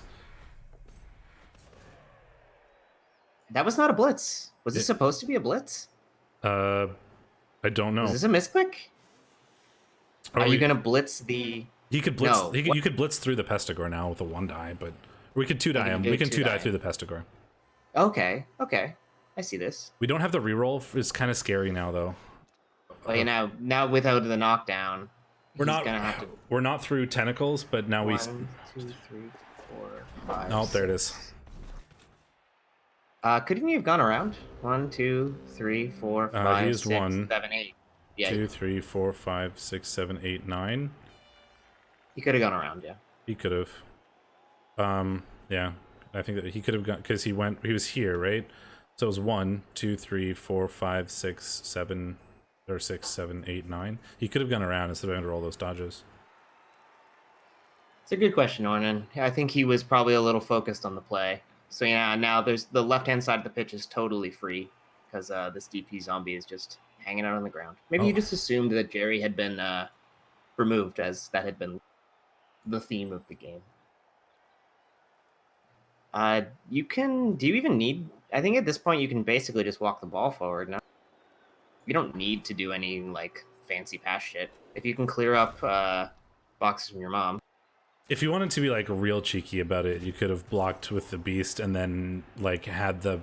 That was not a blitz. Was this supposed to be a blitz? I don't know. Is this a misclick? Are you gonna blitz the? He could blitz. No. You could blitz through the Pestigore now with a 1 die, but we could 2 die him. We can 2 die through the Pestigore. Okay, I see this. We don't have the reroll. It's kind of scary now, though. Well, now without the knockdown, We're he's not. gonna have to. We're not through tentacles, but now 1, 2, 3, 4, 5. Oh, there it is. 6. Couldn't you have gone around? 1, 2, 3, 4, 5, he used 6, 1, 7, 8. Yeah, 2, 3, 4, 5, 6, 7, 8, 9. he could have gone around. Yeah. He could have. Yeah, I think that he could have gone because he was here, right? So it was 1, 2, 3, 4, 5, 6, 7, or 6, 7, 8, 9. He could have gone around instead of having to roll those dodges. It's a good question, Ornan. I think he was probably a little focused on the play. So yeah, now there's the left-hand side of the pitch is totally free because this DP zombie is just hanging out on the ground. Maybe you just assumed that Jerry had been removed, as that had been the theme of the game. Do you even need? I think at this point you can basically just walk the ball forward now. You don't need to do any like fancy pass shit. If you can clear up boxes from your mom. If you wanted to be like real cheeky about it, you could have blocked with the beast and then like had the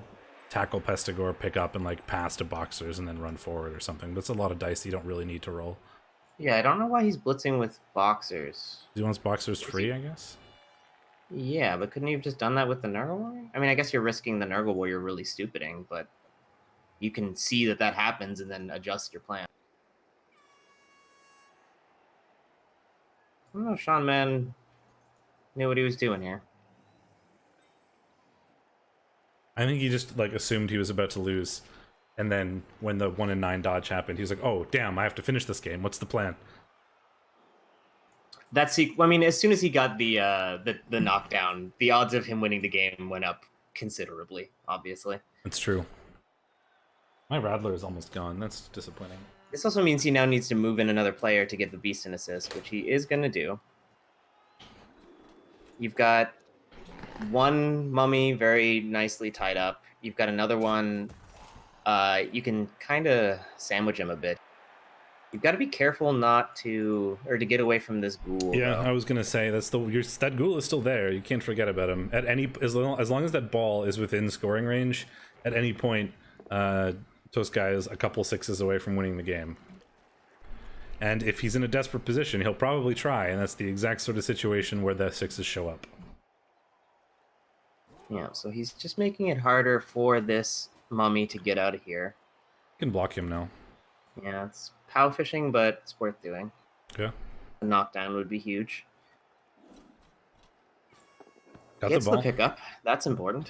tackle Pestigore pick up and like pass to boxers and then run forward or something. That's a lot of dice you don't really need to roll. Yeah, I don't know why he's blitzing with boxers. He wants boxers free, I guess. Yeah, but couldn't you have just done that with the Nurgle Warrior? I mean, I guess you're risking the Nurgle Warrior really stupiding, but you can see that happens and then adjust your plan. I don't know, Sean Man knew what he was doing here. I think he just like assumed he was about to lose, and then when the 1 in 9 dodge happened, he was like, "Oh, damn! I have to finish this game. What's the plan?" I mean, as soon as he got the knockdown, the odds of him winning the game went up considerably. Obviously, It's true. My Rattler is almost gone. That's disappointing. this also means he now needs to move in another player to get the Beast and assist, which he is going to do. You've got one mummy very nicely tied up. You've got another one. You can kind of sandwich him a bit. You've got to be careful not to, or to get away from this ghoul. Yeah, though. I was gonna say that ghoul is still there. You can't forget about him at any as long as that ball is within scoring range. At any point, Toast Guy is a couple sixes away from winning the game. And if he's in a desperate position, he'll probably try, and that's the exact sort of situation where the sixes show up. Yeah, so he's just making it harder for this mummy to get out of here. You can block him now. Yeah, it's pow fishing, but it's worth doing. Yeah. A knockdown would be huge. Got Gets the ball. the pickup. That's important.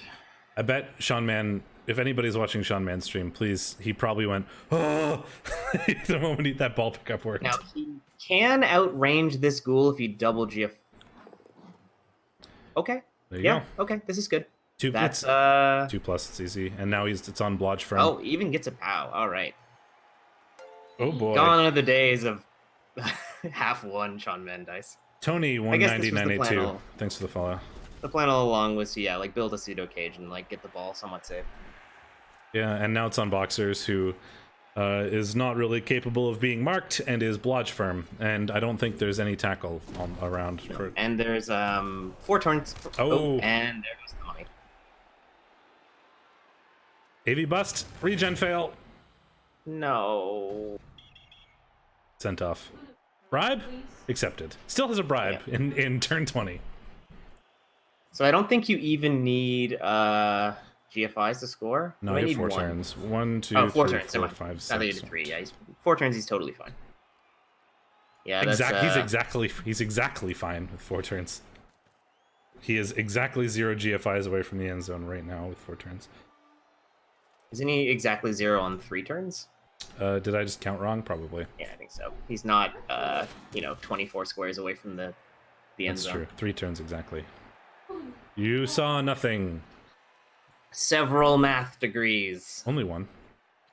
I bet Sean Man, if anybody's watching Sean Man's stream, please, he probably went, oh, the moment that ball pickup worked. Now, he can outrange this ghoul if you double GF. Okay. There you Yeah, go. okay, this is good. That's, 2+, it's easy. And now it's on Blodge Firm. Oh, even gets a pow. All right. Oh, boy. Gone are the days of half one Sean Man dice. Tony, I guess this was the 19982. plan all- Thanks for the follow. The plan all along was to, yeah, like build a pseudo cage and like get the ball somewhat safe. Yeah, and now it's on Boxers, who is not really capable of being marked and is Blodge Firm. And I don't think there's any tackle around. For... And there's 4 turns. Oh. And there goes the money. AV bust, regen fail, No. sent off. Bribe? Accepted. Still has a bribe in turn 20. So I don't think you even need GFIs to score. No, I you need have 4 one. turns. 1, 2, Oh, 4 3, turns. 4, Never 5, mind. 6. I thought you did 3. Yeah, 4 turns. He's totally fine. Yeah, that's He's exactly fine with 4 turns. He is exactly 0 GFIs away from the end zone right now with 4 turns. Isn't he exactly 0 on 3 turns? Did I just count wrong? Probably. Yeah, I think so. He's not 24 squares away from the end That's zone. true. 3 turns exactly. You saw nothing. Several math degrees. Only 1.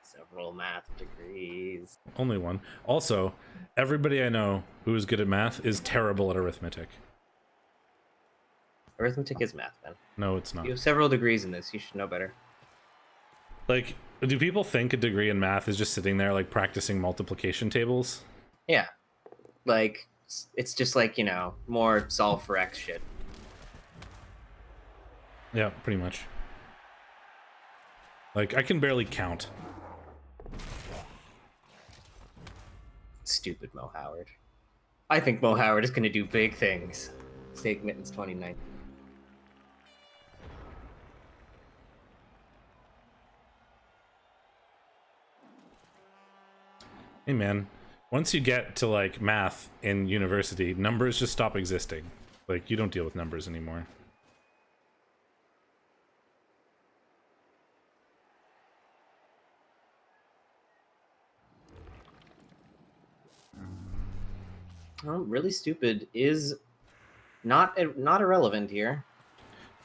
Several math degrees. Only 1. Also, everybody I know who is good at math is terrible at arithmetic. Arithmetic is math, man. No, it's not. You have several degrees in this. You should know better. Like, do people think a degree in math is just sitting there, like, practicing multiplication tables? Yeah. Like, it's just like, more solve for X shit. Yeah, pretty much. Like, I can barely count. Stupid Mo Howard. I think Mo Howard is going to do big things. Stake Mittens 29. Hey, man. Once you get to, like, math in university, numbers just stop existing. Like, you don't deal with numbers anymore. Really stupid is not irrelevant here.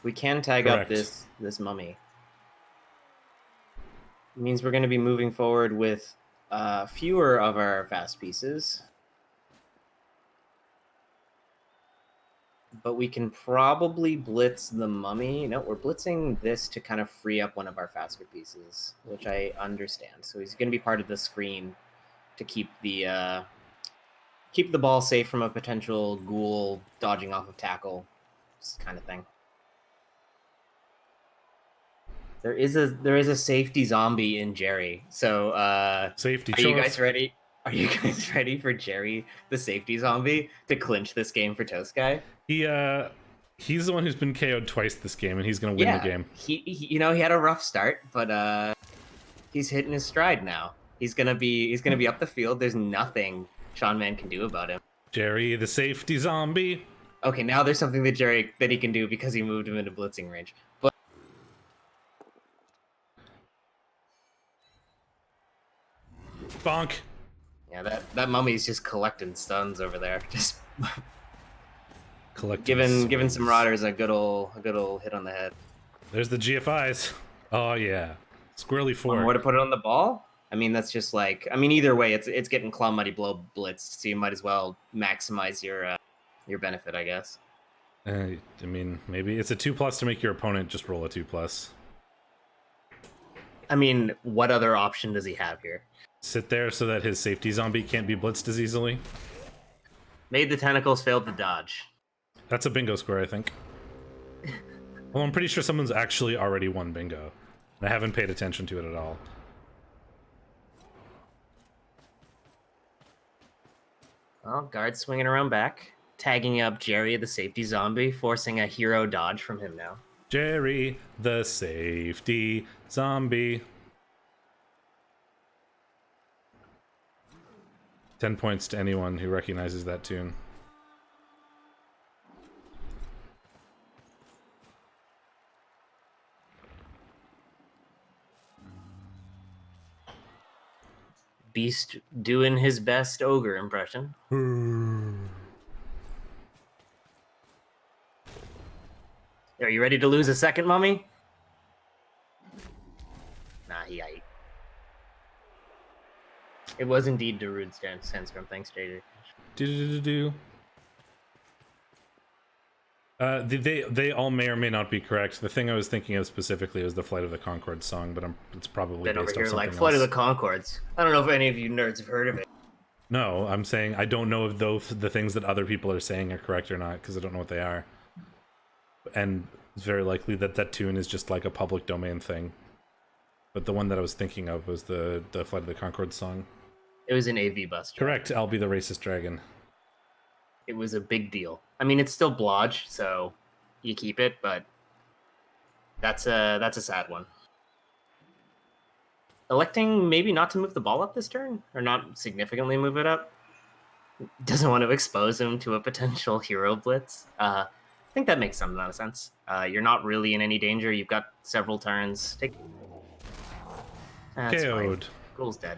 We can tag up Correct. this mummy. It means we're going to be moving forward with fewer of our fast pieces. But we can probably blitz the mummy. No, we're blitzing this to kind of free up one of our faster pieces, which I understand. So he's going to be part of the screen to keep the ball safe from a potential ghoul dodging off of tackle, kind of thing. There is a safety zombie in Jerry. So Safety are you guys ready? Are you guys ready for Jerry, the safety zombie, to clinch this game for Toast Guy? He's the one who's been KO'd twice this game, and he's gonna win the game. He had a rough start, but he's hitting his stride now. He's gonna be up the field. There's nothing Sean Man can do about him. Jerry, the safety zombie. Okay, now there's something that he can do because he moved him into blitzing range. But Bonk. yeah, that mummy's just collecting stuns over there. Just Collecting giving some Rotters a good old hit on the head. There's the GFIs. Oh yeah, squarely One 4. more to put it on the ball. I mean, that's just like, either way, it's getting Claw Muddy Blow blitzed, so you might as well maximize your benefit, I guess. I mean, maybe it's a 2+ to make your opponent just roll a 2+. I mean, what other option does he have here? Sit there so that his safety zombie can't be blitzed as easily. Made the tentacles, failed to dodge. That's a bingo square, I think. Well, I'm pretty sure someone's actually already won bingo. I haven't paid attention to it at all. Well, guard swinging around back, tagging up Jerry, the safety zombie, forcing a hero dodge from him now. Jerry, the safety zombie. 10 points to anyone who recognizes that tune. Beast doing his best ogre impression. Are you ready to lose a second, mummy? Nah, he ate. It was indeed Darude's Sandstorm. Thanks, JJ. They all may or may not be correct. The thing I was thinking of specifically was the Flight of the Conchords song, but it's probably Been over based here on something like Flight else. of the Conchords. I don't know if any of you nerds have heard of it. No, I'm saying I don't know if the things that other people are saying are correct or not, because I don't know what they are. And it's very likely that that tune is just like a public domain thing. But the one that I was thinking of was the Flight of the Conchords song. It was an AV Buster. Correct, I'll be the racist dragon. It was a big deal. I mean, it's still blodge, so you keep it, but that's a sad one. Electing maybe not to move the ball up this turn, or not significantly move it up. Doesn't want to expose him to a potential hero blitz. I think that makes some amount of sense. You're not really in any danger. You've got several turns. That's KO'd. fine. Ghoul's dead.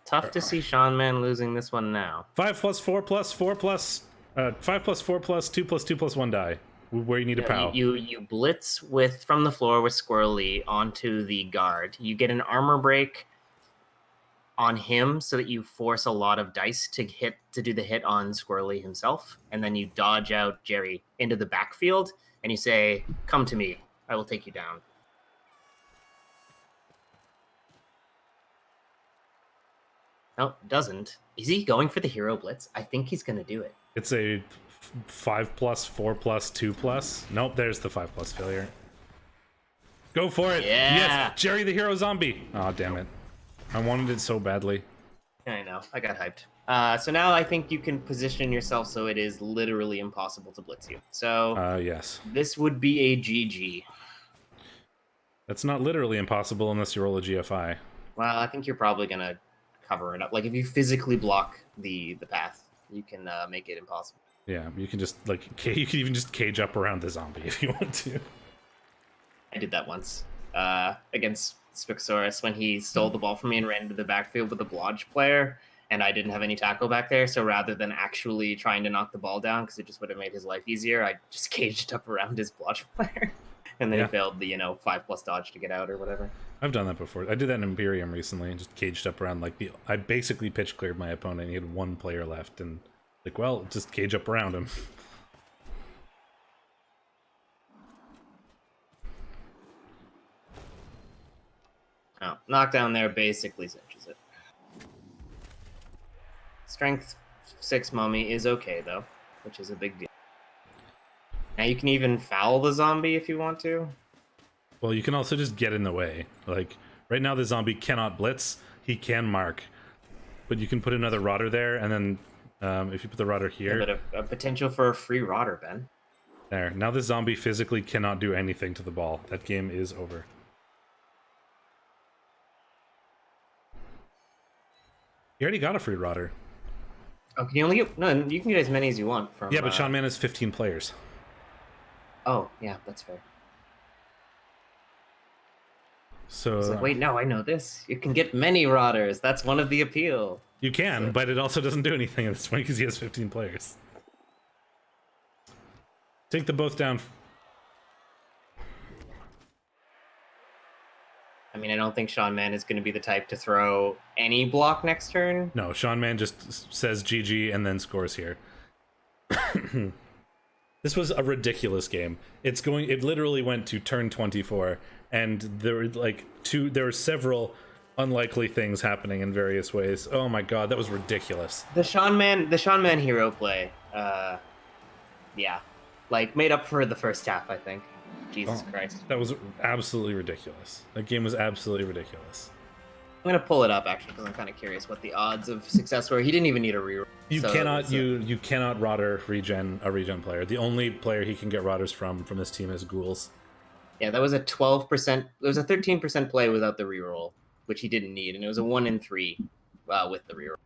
Tough to see Sean Man losing this one now. 5 plus 4 plus 4 plus 5 plus 4 plus 2 plus 2 plus 1 die. Where you need a POW. You blitz from the floor with Squirrel Lee onto the guard. You get an armor break on him so that you force a lot of dice to do the hit on Squirrel Lee himself, and then you dodge out Jerry into the backfield and you say, "Come to me, I will take you down." No, doesn't. Is he going for the hero blitz? I think he's going to do it. It's a 5 plus 4 plus 2 plus. Nope, there's the 5 plus failure. Go for it. Yeah. Yes, Jerry the hero zombie. Oh, damn it. I wanted it so badly. I know. I got hyped. So now I think you can position yourself so it is literally impossible to blitz you. So yes. this would be a GG. That's not literally impossible unless you roll a GFI. Well, I think you're probably going to cover it up. Like, if you physically block the path, you can make it impossible. Yeah, you can just, like, you can even just cage up around the zombie if you want to. I did that once against Spixosaurus when he stole the ball from me and ran into the backfield with a blodge player, and I didn't have any tackle back there, so rather than actually trying to knock the ball down, because it just would have made his life easier, I just caged up around his blodge player. And then he failed the 5 plus dodge to get out or whatever. I've done that before. I did that in Imperium recently and just caged up around I basically pitch cleared my opponent. He had one player left and well, just cage up around him. Oh, knockdown there basically cinches it. Strength 6 mummy is okay though, which is a big deal. Now you can even foul the zombie if you want to. Well, you can also just get in the way. Like, right now the zombie cannot blitz. He can mark. But you can put another rodder there, and then if you put the rodder here... Yeah, but a potential for a free rodder, Ben. There. Now the zombie physically cannot do anything to the ball. That game is over. You already got a free rodder. Oh, can you only get... No, you can get as many as you want from... Yeah, but Sean Man has 15 players. Oh, yeah, that's fair. So It's like, wait, no, I know this. You can get many rodders. That's one of the appeal. you can, but it also doesn't do anything at this point because he has 15 players. Take the both down. I mean, I don't think Sean Man is going to be the type to throw any block next turn. No, Sean Man just says GG and then scores here. This was a ridiculous game. It literally went to turn 24, and there were several unlikely things happening in various ways. Oh my god, that was ridiculous. The Sean Man hero play, yeah, like made up for the first half, I think. Jesus Christ. That was absolutely ridiculous. That game was absolutely ridiculous. I'm gonna pull it up actually because I'm kind of curious what the odds of success were. He didn't even need a reroll. You so cannot you cannot Rodder a regen player. The only player he can get Rodders from this team is Ghouls. Yeah, that was a 12%. It was a 13% play without the reroll, which he didn't need, and it was a 1 in 3 with the reroll.